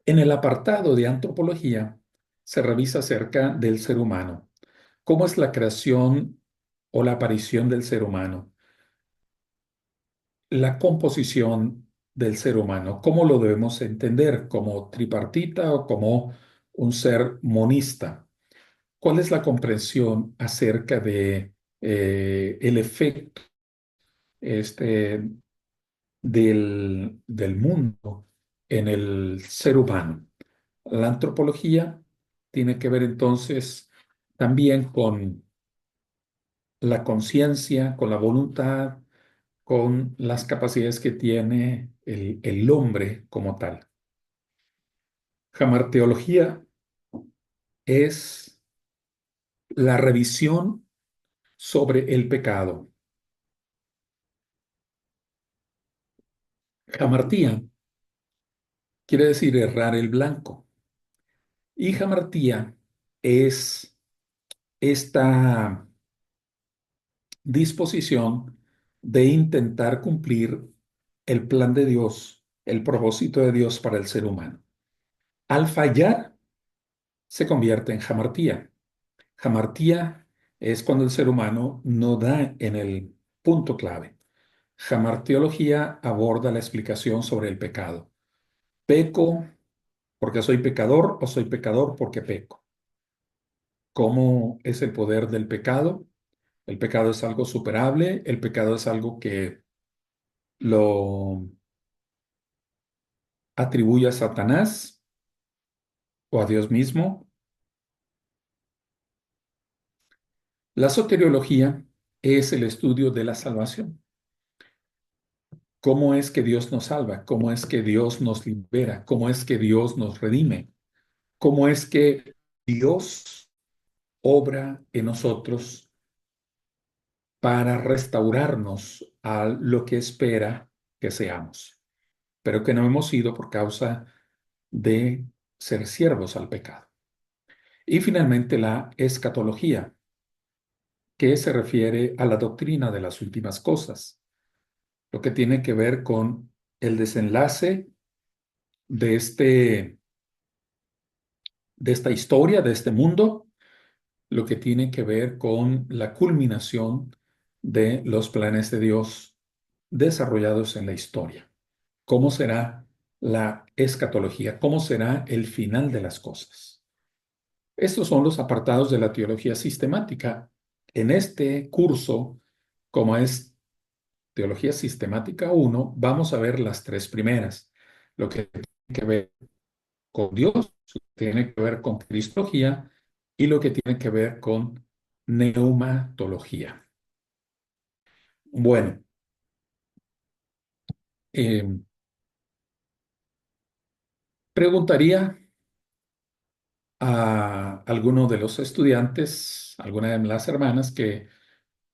En el apartado de antropología se revisa acerca del ser humano. ¿Cómo es la creación o la aparición del ser humano? La composición del ser humano. ¿Cómo lo debemos entender? ¿Como tripartita o como un ser monista? ¿Cuál es la comprensión acerca de el efecto este, del mundo en el ser humano? La antropología tiene que ver entonces también con la conciencia, con la voluntad, con las capacidades que tiene el hombre como tal. Jamarteología es la revisión sobre el pecado. Jamartía quiere decir errar el blanco. Y jamartía es esta disposición de intentar cumplir el plan de Dios, el propósito de Dios para el ser humano. Al fallar, se convierte en jamartía. Jamartía es cuando el ser humano no da en el punto clave. Jamarteología aborda la explicación sobre el pecado. ¿Peco porque soy pecador o soy pecador porque peco? ¿Cómo es el poder del pecado? El pecado es algo superable, el pecado es algo que lo atribuye a Satanás o a Dios mismo. La soteriología es el estudio de la salvación. ¿Cómo es que Dios nos salva? ¿Cómo es que Dios nos libera? ¿Cómo es que Dios nos redime? ¿Cómo es que Dios obra en nosotros para restaurarnos a lo que espera que seamos, pero que no hemos sido por causa de ser siervos al pecado? Y finalmente la escatología, que se refiere a la doctrina de las últimas cosas, lo que tiene que ver con el desenlace de de esta historia, de este mundo, lo que tiene que ver con la culminación de los planes de Dios desarrollados en la historia. ¿Cómo será la escatología? ¿Cómo será el final de las cosas? Estos son los apartados de la teología sistemática. En este curso, como es Teología Sistemática 1, vamos a ver las tres primeras, lo que tiene que ver con Dios, lo que tiene que ver con Cristología y lo que tiene que ver con neumatología. Bueno, eh, preguntaría a alguno de los estudiantes, alguna de las hermanas que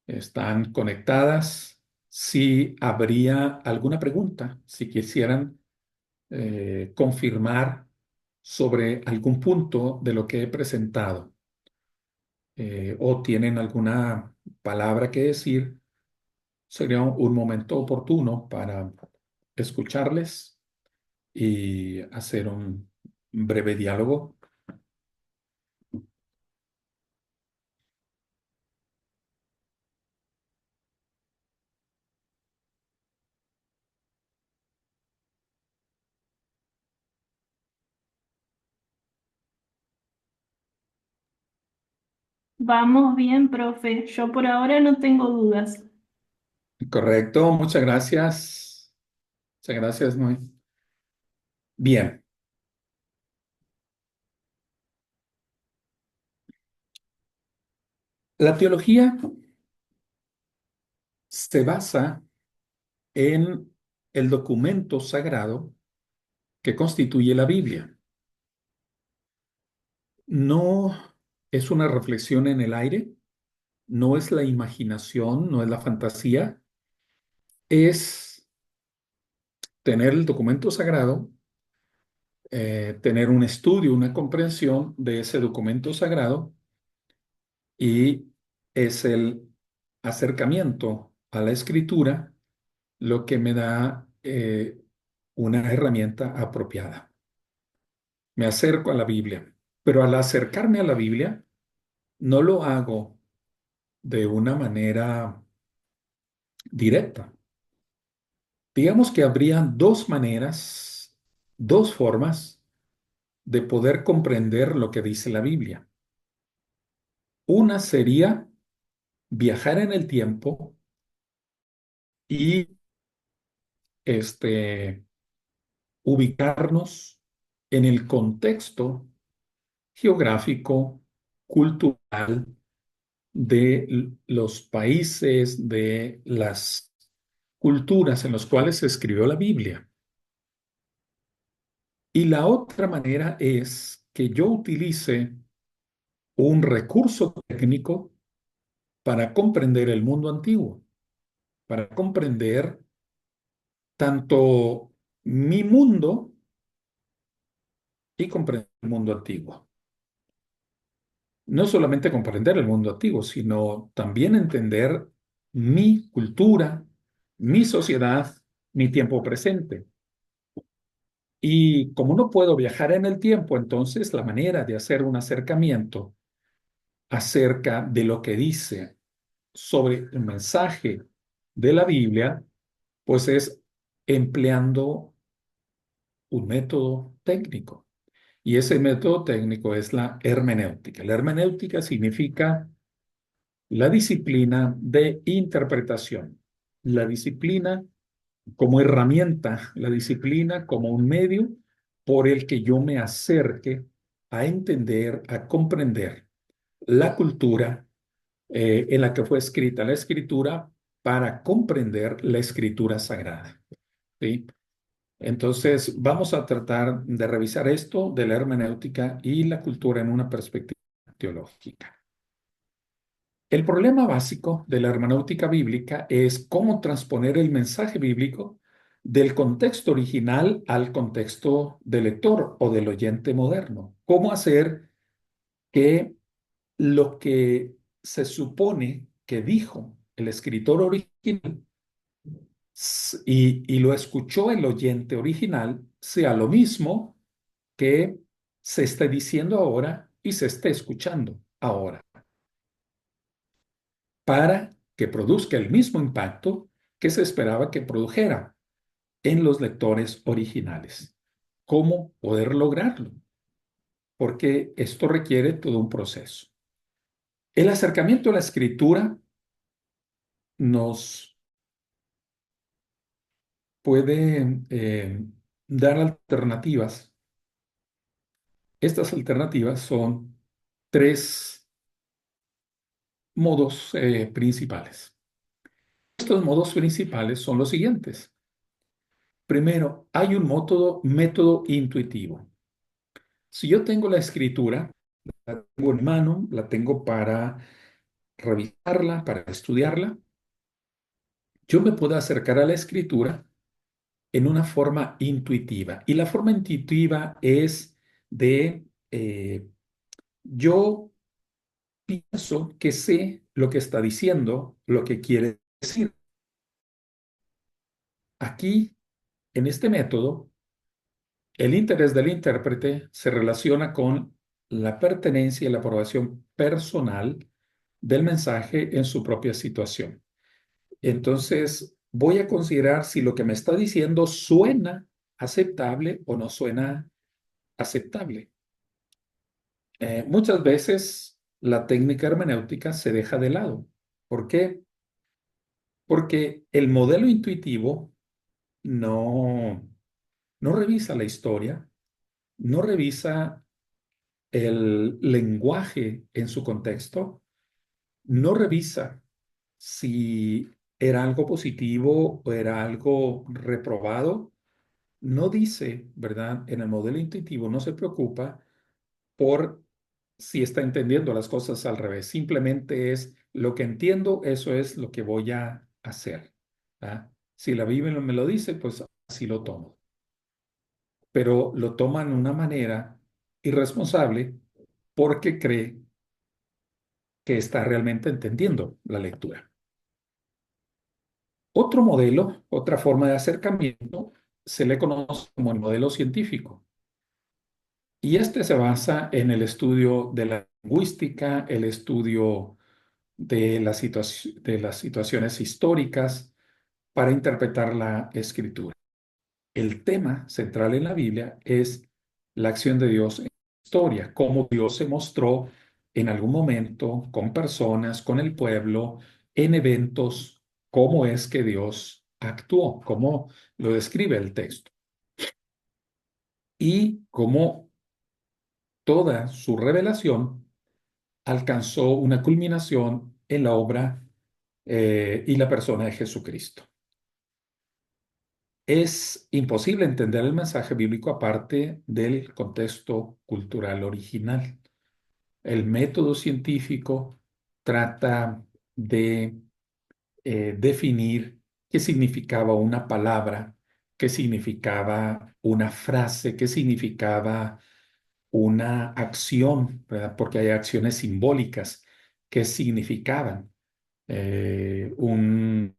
están conectadas, si habría alguna pregunta, si quisieran confirmar sobre algún punto de lo que he presentado, o tienen alguna palabra que decir, sería un momento oportuno para escucharles y hacer un breve diálogo. Vamos bien, profe. Yo por ahora no tengo dudas. Correcto, muchas gracias. Muchas gracias, Noé. Bien, la teología se basa en el documento sagrado que constituye la Biblia. No es una reflexión en el aire, no es la imaginación, no es la fantasía, es tener el documento sagrado, tener un estudio, una comprensión de ese documento sagrado y es el acercamiento a la escritura lo que me da una herramienta apropiada. Me acerco a la Biblia, pero al acercarme a la Biblia, no lo hago de una manera directa. Digamos que habría dos maneras, dos formas de poder comprender lo que dice la Biblia. Una sería viajar en el tiempo y este, ubicarnos en el contexto geográfico, cultural de los países, de las culturas en los cuales se escribió la Biblia. Y la otra manera es que yo utilice un recurso técnico para comprender el mundo antiguo, para comprender tanto mi mundo y comprender el mundo antiguo. No solamente comprender el mundo antiguo, sino también entender mi cultura, mi sociedad, mi tiempo presente. Y como no puedo viajar en el tiempo, entonces la manera de hacer un acercamiento acerca de lo que dice sobre el mensaje de la Biblia, pues es empleando un método técnico. Y ese método técnico es la hermenéutica. La hermenéutica significa la disciplina de interpretación, la disciplina como herramienta, la disciplina como un medio por el que yo me acerque a entender, a comprender la cultura en la que fue escrita la escritura para comprender la escritura sagrada. ¿Sí? Entonces, vamos a tratar de revisar esto de la hermenéutica y la cultura en una perspectiva teológica. El problema básico de la hermenéutica bíblica es cómo transponer el mensaje bíblico del contexto original al contexto del lector o del oyente moderno. Cómo hacer que lo que se supone que dijo el escritor original y lo escuchó el oyente original sea lo mismo que se esté diciendo ahora y se esté escuchando ahora, para que produzca el mismo impacto que se esperaba que produjera en los lectores originales. ¿Cómo poder lograrlo? Porque esto requiere todo un proceso. El acercamiento a la escritura nos puede dar alternativas. Estas alternativas son tres modos principales. Estos modos principales son los siguientes. Primero, hay un método intuitivo. Si yo tengo la escritura, la tengo en mano, la tengo para revisarla, para estudiarla, yo me puedo acercar a la escritura en una forma intuitiva. Y la forma intuitiva es de yo pienso que sé lo que está diciendo, lo que quiere decir. Aquí, en este método, el interés del intérprete se relaciona con la pertenencia y la aprobación personal del mensaje en su propia situación. Entonces, voy a considerar si lo que me está diciendo suena aceptable o no suena aceptable. Muchas veces la técnica hermenéutica se deja de lado. ¿Por qué? Porque el modelo intuitivo no, no revisa la historia, no revisa el lenguaje en su contexto, no revisa si era algo positivo o era algo reprobado, no dice, ¿verdad? En el modelo intuitivo no se preocupa por si está entendiendo las cosas al revés. Simplemente es lo que entiendo, eso es lo que voy a hacer. ¿Ah? Si la Biblia me lo dice, pues así lo tomo. Pero lo toma de una manera irresponsable porque cree que está realmente entendiendo la lectura. Otro modelo, otra forma de acercamiento, se le conoce como el modelo científico. Y este se basa en el estudio de la lingüística, el estudio de de las situaciones históricas para interpretar la escritura. El tema central en la Biblia es la acción de Dios en la historia, cómo Dios se mostró en algún momento con personas, con el pueblo, en eventos, cómo es que Dios actuó, cómo lo describe el texto y cómo toda su revelación alcanzó una culminación en la obra y la persona de Jesucristo. Es imposible entender el mensaje bíblico aparte del contexto cultural original. El método científico trata de definir qué significaba una palabra, qué significaba una frase, qué significaba una acción, ¿verdad? Porque hay acciones simbólicas, qué significaban. Un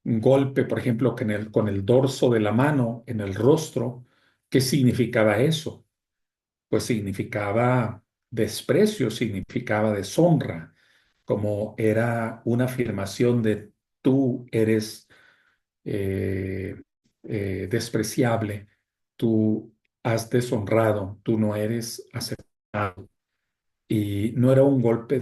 golpe, por ejemplo, con el dorso de la mano en el rostro, ¿qué significaba eso? Pues significaba desprecio, significaba deshonra, como era una afirmación de tú eres eh, despreciable, tú has deshonrado, tú no eres aceptado. Y no era un golpe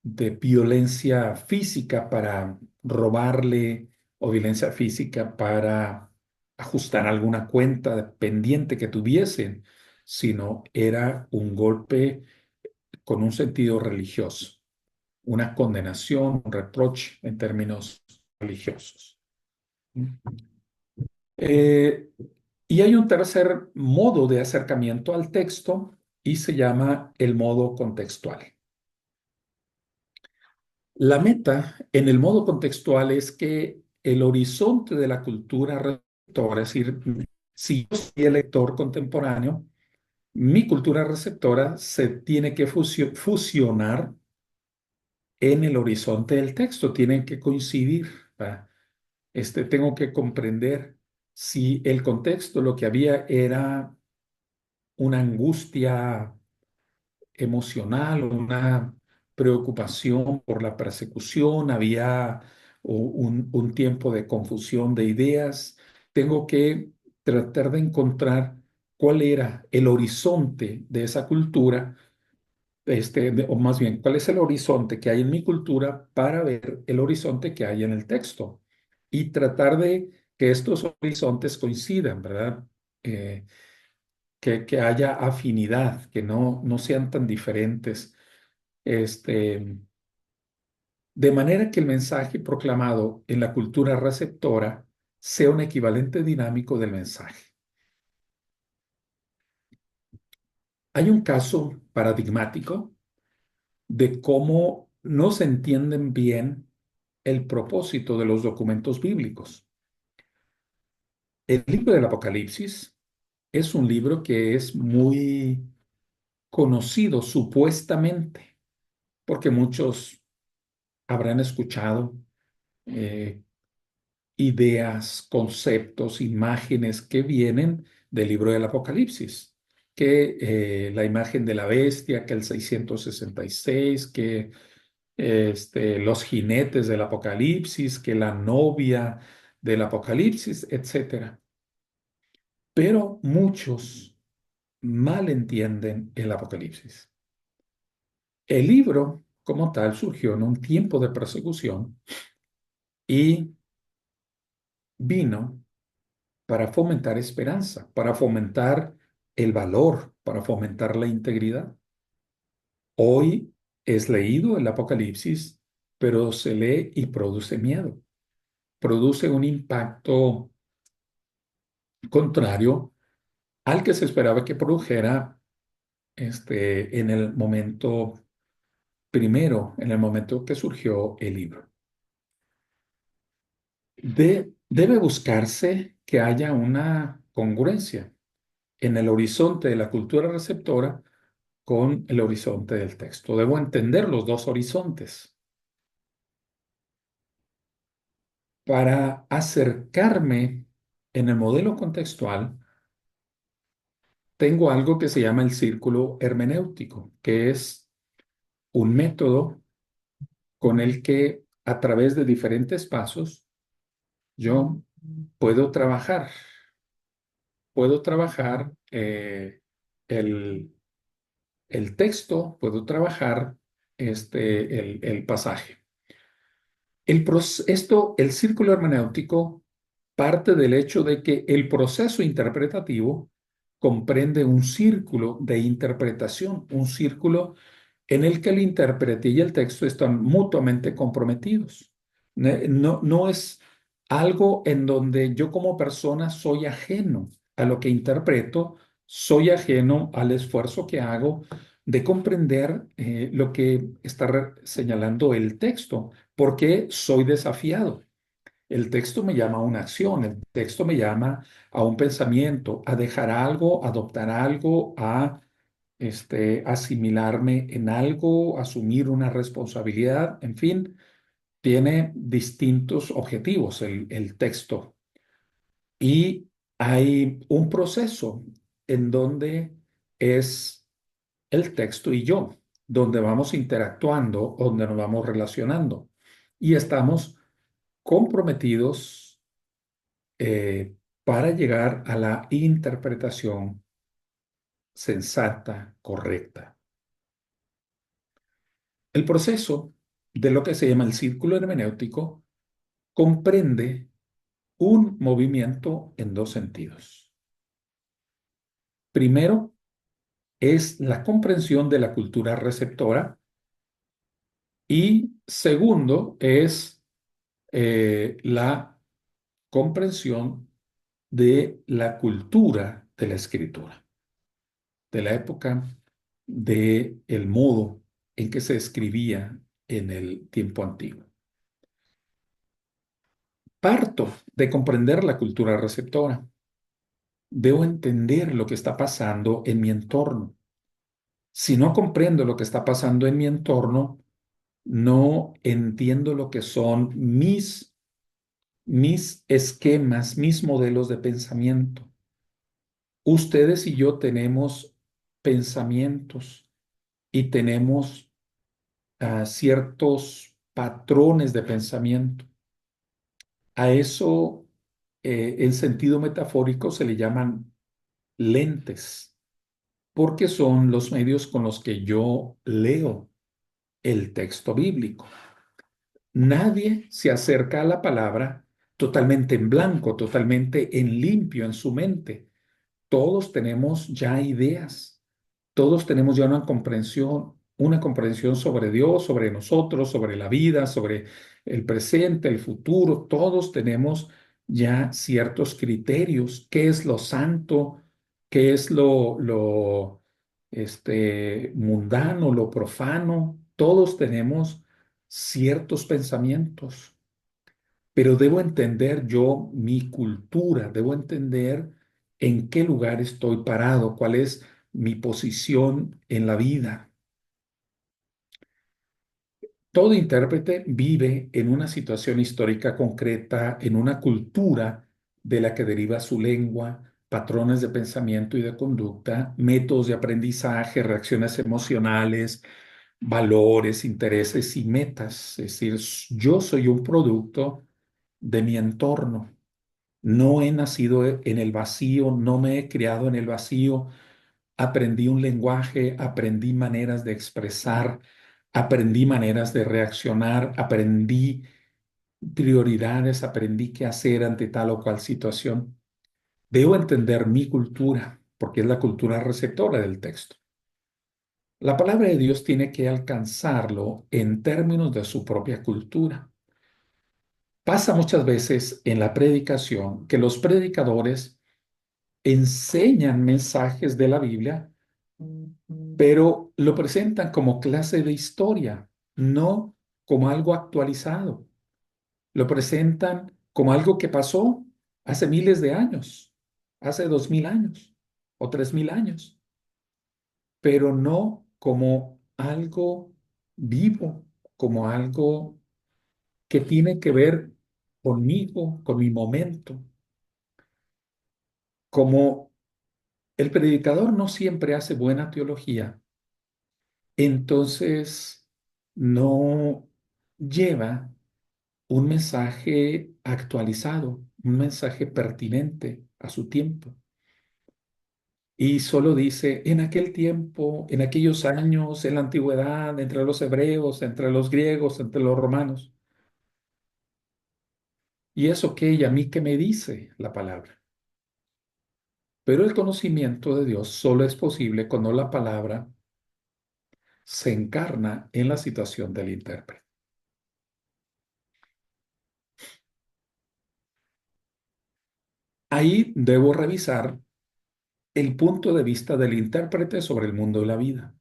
de violencia física para robarle o violencia física para ajustar alguna cuenta pendiente que tuviesen, sino era un golpe con un sentido religioso, una condenación, un reproche en términos religiosos. Eh, y hay un tercer modo de acercamiento al texto y se llama el modo contextual. La meta en el modo contextual es que el horizonte de la cultura receptora, es decir, si yo soy el lector contemporáneo, mi cultura receptora se tiene que fusionar en el horizonte del texto, tienen que coincidir. ¿Va? Tengo que comprender si el contexto lo que había era una angustia emocional, una preocupación por la persecución, había un tiempo de confusión de ideas. Tengo que tratar de encontrar cuál era el horizonte de esa cultura, o más bien, cuál es el horizonte que hay en mi cultura para ver el horizonte que hay en el texto y tratar de que estos horizontes coincidan, ¿verdad? Que haya afinidad, que no sean tan diferentes, este, de manera que el mensaje proclamado en la cultura receptora sea un equivalente dinámico del mensaje. Hay un caso paradigmático de cómo no se entienden bien el propósito de los documentos bíblicos. El libro del Apocalipsis es un libro que es muy conocido supuestamente, porque muchos habrán escuchado eh, ideas, conceptos, imágenes que vienen del libro del Apocalipsis, que la imagen de la bestia, que el 666, que los jinetes del Apocalipsis, que la novia del Apocalipsis, etcétera. Pero muchos mal entienden el Apocalipsis. El libro, como tal, surgió en un tiempo de persecución y vino para fomentar esperanza, para fomentar el valor, para fomentar la integridad. Hoy es leído el Apocalipsis, pero se lee y produce miedo, produce un impacto contrario al que se esperaba que produjera en el momento primero, en el momento que surgió el libro. Debe buscarse que haya una congruencia en el horizonte de la cultura receptora con el horizonte del texto. Debo entender los dos horizontes. Para acercarme en el modelo contextual, tengo algo que se llama el círculo hermenéutico, que es un método con el que a través de diferentes pasos yo puedo trabajar. Puedo trabajar el, el texto, puedo trabajar el pasaje. El círculo hermenéutico parte del hecho de que el proceso interpretativo comprende un círculo de interpretación, un círculo en el que el intérprete y el texto están mutuamente comprometidos. No es algo en donde yo como persona soy ajeno a lo que interpreto, soy ajeno al esfuerzo que hago de comprender lo que está señalando el texto, porque soy desafiado. El texto me llama a una acción, el texto me llama a un pensamiento, a dejar algo, a adoptar algo, a asimilarme en algo, asumir una responsabilidad, en fin, tiene distintos objetivos el texto. Y hay un proceso en donde es el texto y yo, donde vamos interactuando, donde nos vamos relacionando y estamos comprometidos para llegar a la interpretación sensata, correcta. El proceso de lo que se llama el círculo hermenéutico comprende un movimiento en dos sentidos. Primero, es la comprensión de la cultura receptora y segundo, es la comprensión de la cultura de la escritura, de la época, de el modo en que se escribía en el tiempo antiguo. Parto de comprender la cultura receptora. Debo entender lo que está pasando en mi entorno. Si no comprendo lo que está pasando en mi entorno, no entiendo lo que son mis esquemas, mis modelos de pensamiento. Ustedes y yo tenemos pensamientos y tenemos ciertos patrones de pensamiento. A eso, en sentido metafórico, se le llaman lentes, porque son los medios con los que yo leo el texto bíblico. Nadie se acerca a la palabra totalmente en blanco, totalmente en limpio en su mente. Todos tenemos ya ideas, todos tenemos ya una comprensión sobre Dios, sobre nosotros, sobre la vida, sobre el presente, el futuro. Todos tenemos ya ciertos criterios. ¿Qué es lo santo? ¿Qué es lo mundano, lo profano? Todos tenemos ciertos pensamientos, pero debo entender yo mi cultura, debo entender en qué lugar estoy parado, cuál es mi posición en la vida. Todo intérprete vive en una situación histórica concreta, en una cultura de la que deriva su lengua, patrones de pensamiento y de conducta, métodos de aprendizaje, reacciones emocionales, valores, intereses y metas. Es decir, yo soy un producto de mi entorno. No he nacido en el vacío, no me he criado en el vacío. Aprendí un lenguaje, aprendí maneras de expresar, aprendí maneras de reaccionar, aprendí prioridades, aprendí qué hacer ante tal o cual situación. Debo entender mi cultura, porque es la cultura receptora del texto. La palabra de Dios tiene que alcanzarlo en términos de su propia cultura. Pasa muchas veces en la predicación que los predicadores enseñan mensajes de la Biblia, pero lo presentan como clase de historia, no como algo actualizado. Lo presentan como algo que pasó hace miles de años, hace 2000 años o 3000 años. pero no como algo vivo, como algo que tiene que ver conmigo, con mi momento. Como el predicador no siempre hace buena teología, entonces no lleva un mensaje actualizado, un mensaje pertinente a su tiempo. Y solo dice, en aquel tiempo, en aquellos años, en la antigüedad, entre los hebreos, entre los griegos, entre los romanos. ¿Y eso qué? ¿Y a mí qué me dice la palabra? Pero el conocimiento de Dios solo es posible cuando la palabra se encarna en la situación del intérprete. Ahí debo revisar el punto de vista del intérprete sobre el mundo de la vida.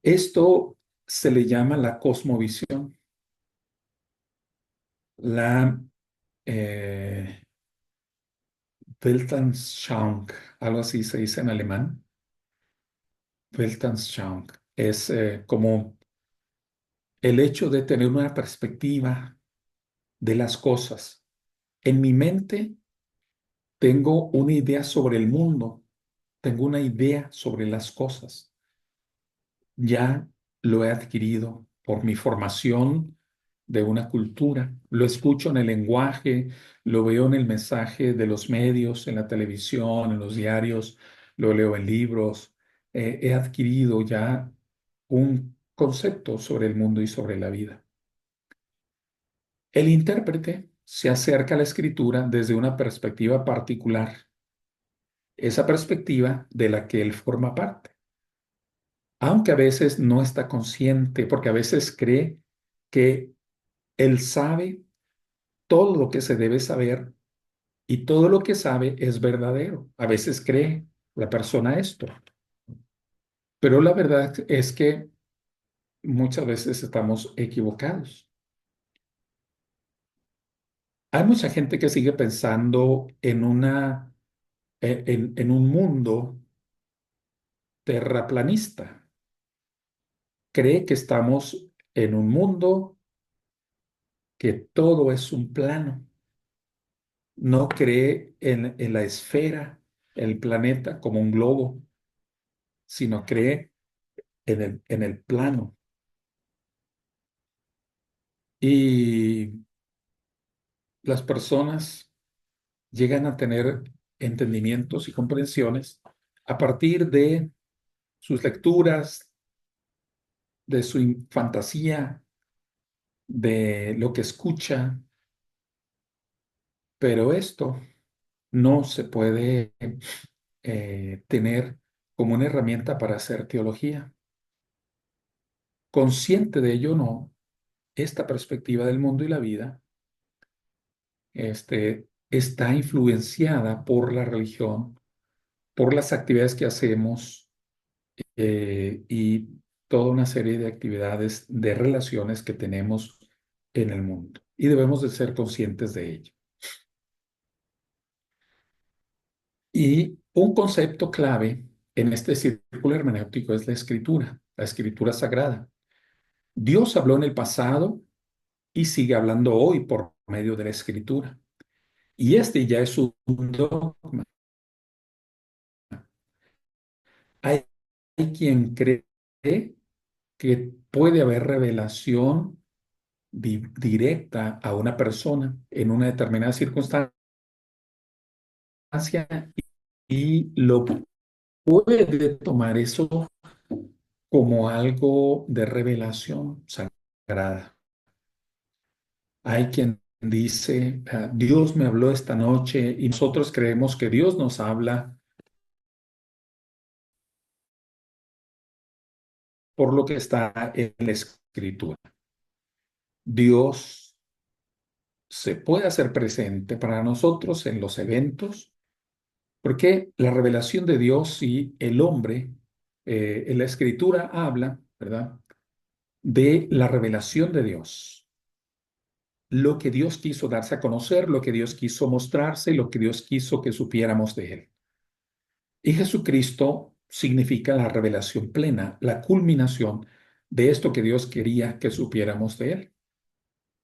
Esto se le llama la cosmovisión, la eh, Weltanschauung, algo así se dice en alemán. Weltanschauung es como el hecho de tener una perspectiva de las cosas. En mi mente tengo una idea sobre el mundo, tengo una idea sobre las cosas. Ya lo he adquirido por mi formación de una cultura. Lo escucho en el lenguaje, lo veo en el mensaje de los medios, en la televisión, en los diarios, lo leo en libros. He adquirido ya un concepto sobre el mundo y sobre la vida. El intérprete se acerca a la escritura desde una perspectiva particular, esa perspectiva de la que él forma parte, aunque a veces no está consciente, porque a veces cree que él sabe todo lo que se debe saber y todo lo que sabe es verdadero. A veces cree la persona esto, pero la verdad es que muchas veces estamos equivocados. Hay mucha gente que sigue pensando en en un mundo terraplanista. Cree que estamos en un mundo que todo es un plano. No cree en la esfera, el planeta como un globo, sino cree en el plano. Y las personas llegan a tener entendimientos y comprensiones a partir de sus lecturas, de su fantasía, de lo que escucha, pero esto no se puede tener como una herramienta para hacer teología. Consciente de ello o no, esta perspectiva del mundo y la vida está influenciada por la religión, por las actividades que hacemos y toda una serie de actividades, de relaciones que tenemos en el mundo. Y debemos de ser conscientes de ello. Y un concepto clave en este círculo hermenéutico es la escritura sagrada. Dios habló en el pasado y sigue hablando hoy por medio de la escritura. Y este ya es un dogma. Hay, hay quien cree que puede haber revelación directa a una persona en una determinada circunstancia y lo puede tomar eso como algo de revelación sagrada. Hay quien dice, Dios me habló esta noche y nosotros creemos que Dios nos habla por lo que está en la escritura. Dios se puede hacer presente para nosotros en los eventos, porque la revelación de Dios y el hombre, en la escritura habla, ¿verdad?, de la revelación de Dios, lo que Dios quiso darse a conocer, lo que Dios quiso mostrarse, lo que Dios quiso que supiéramos de Él. Y Jesucristo significa la revelación plena, la culminación de esto que Dios quería que supiéramos de Él.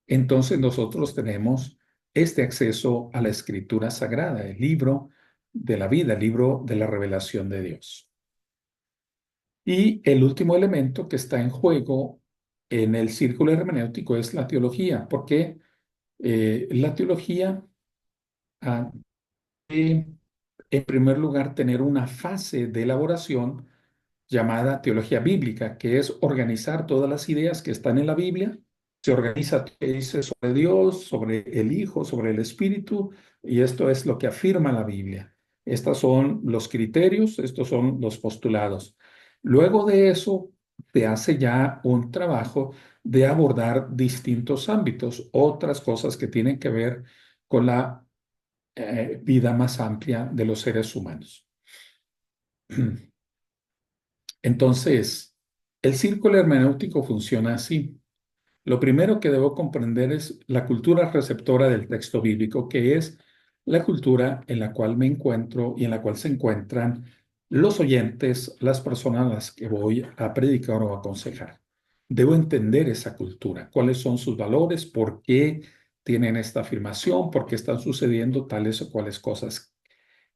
Entonces nosotros tenemos este acceso a la Escritura Sagrada, el libro de la vida, el libro de la revelación de Dios. Y el último elemento que está en juego en el círculo hermenéutico es la teología, porque la teología ha de, en primer lugar, tener una fase de elaboración llamada teología bíblica, que es organizar todas las ideas que están en la Biblia. Se organiza todo lo que dice sobre Dios, sobre el Hijo, sobre el Espíritu, y esto es lo que afirma la Biblia. Estos son los criterios, estos son los postulados. Luego de eso, se hace ya un trabajo de abordar distintos ámbitos, otras cosas que tienen que ver con la vida más amplia de los seres humanos. Entonces, el círculo hermenéutico funciona así. Lo primero que debo comprender es la cultura receptora del texto bíblico, que es la cultura en la cual me encuentro y en la cual se encuentran los oyentes, las personas a las que voy a predicar o a aconsejar. Debo entender esa cultura, cuáles son sus valores, por qué tienen esta afirmación, por qué están sucediendo tales o cuales cosas.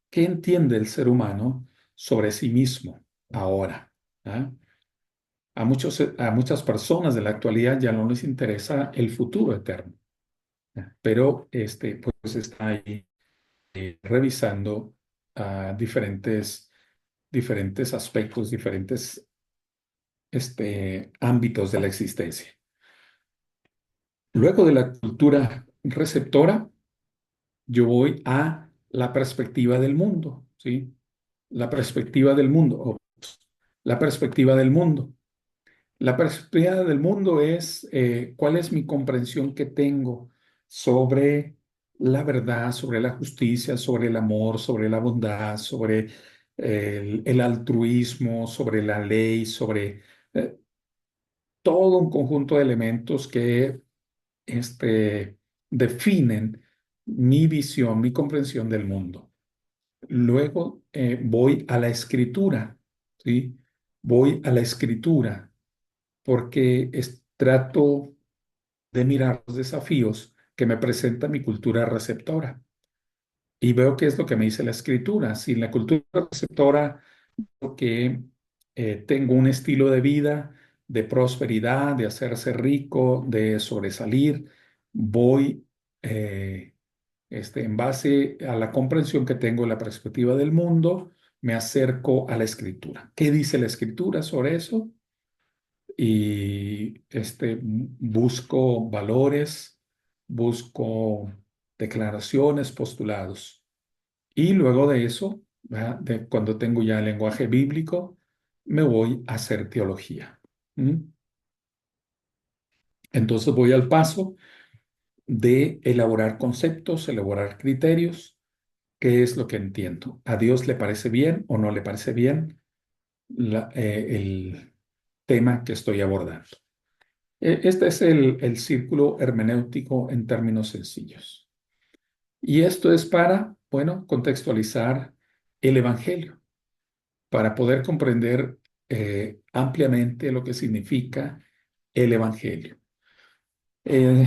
¿Qué entiende el ser humano sobre sí mismo ahora? ¿Ah? A muchas personas de la actualidad ya no les interesa el futuro eterno, ¿ah? Pero pues está ahí revisando diferentes aspectos, diferentes ámbitos de la existencia. Luego de la cultura receptora, yo voy a la perspectiva del mundo, ¿sí? La perspectiva del mundo, la perspectiva del mundo. La perspectiva del mundo es cuál es mi comprensión que tengo sobre la verdad, sobre la justicia, sobre el amor, sobre la bondad, sobre el altruismo, sobre la ley, sobre eh, todo un conjunto de elementos que definen mi visión, mi comprensión del mundo. Luego voy a la escritura, ¿sí? Voy a la escritura porque trato de mirar los desafíos que me presenta mi cultura receptora y veo qué es lo que me dice la escritura. Si en la cultura receptora veo que tengo un estilo de vida de prosperidad, de hacerse rico, de sobresalir, voy en base a la comprensión que tengo de la perspectiva del mundo, me acerco a la escritura. ¿Qué dice la escritura sobre eso? Y busco valores, busco declaraciones, postulados. Y luego de eso, ¿verdad? Cuando tengo ya el lenguaje bíblico, me voy a hacer teología. ¿Mm? Entonces voy al paso de elaborar conceptos, elaborar criterios. ¿Qué es lo que entiendo? ¿A Dios le parece bien o no le parece bien el tema que estoy abordando? Este es el círculo hermenéutico en términos sencillos. Y esto es para, bueno, contextualizar el Evangelio, para poder comprender ampliamente lo que significa el Evangelio. Eh,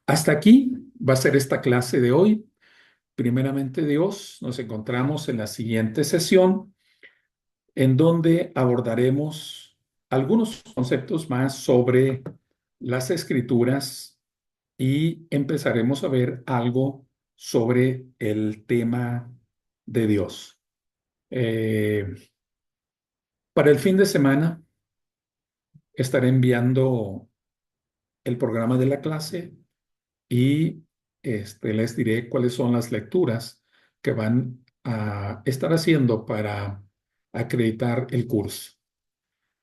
Hasta aquí va a ser esta clase de hoy. Primeramente Dios, nos encontramos en la siguiente sesión en donde abordaremos algunos conceptos más sobre las escrituras y empezaremos a ver algo sobre el tema de Dios. Eh, para el fin de semana estaré enviando el programa de la clase y les diré cuáles son las lecturas que van a estar haciendo para acreditar el curso.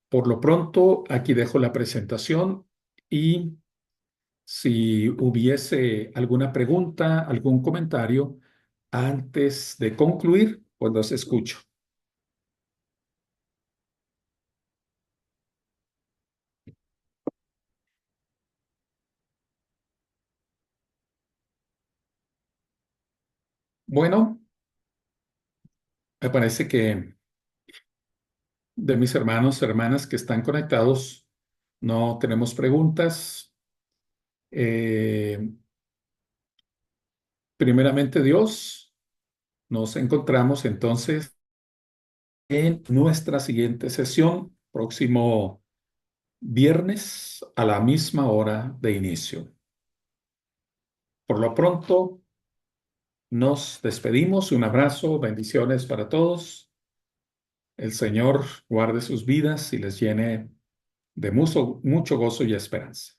Por lo pronto, aquí dejo la presentación y si hubiese alguna pregunta, algún comentario antes de concluir, pues los escucho. Bueno, me parece que de mis hermanos, hermanas que están conectados. No tenemos preguntas. Eh, Primeramente, Dios, nos encontramos entonces en nuestra siguiente sesión, próximo viernes a la misma hora de inicio. Por lo pronto, nos despedimos. Un abrazo, bendiciones para todos. El Señor guarde sus vidas y les llene de mucho, mucho gozo y esperanza.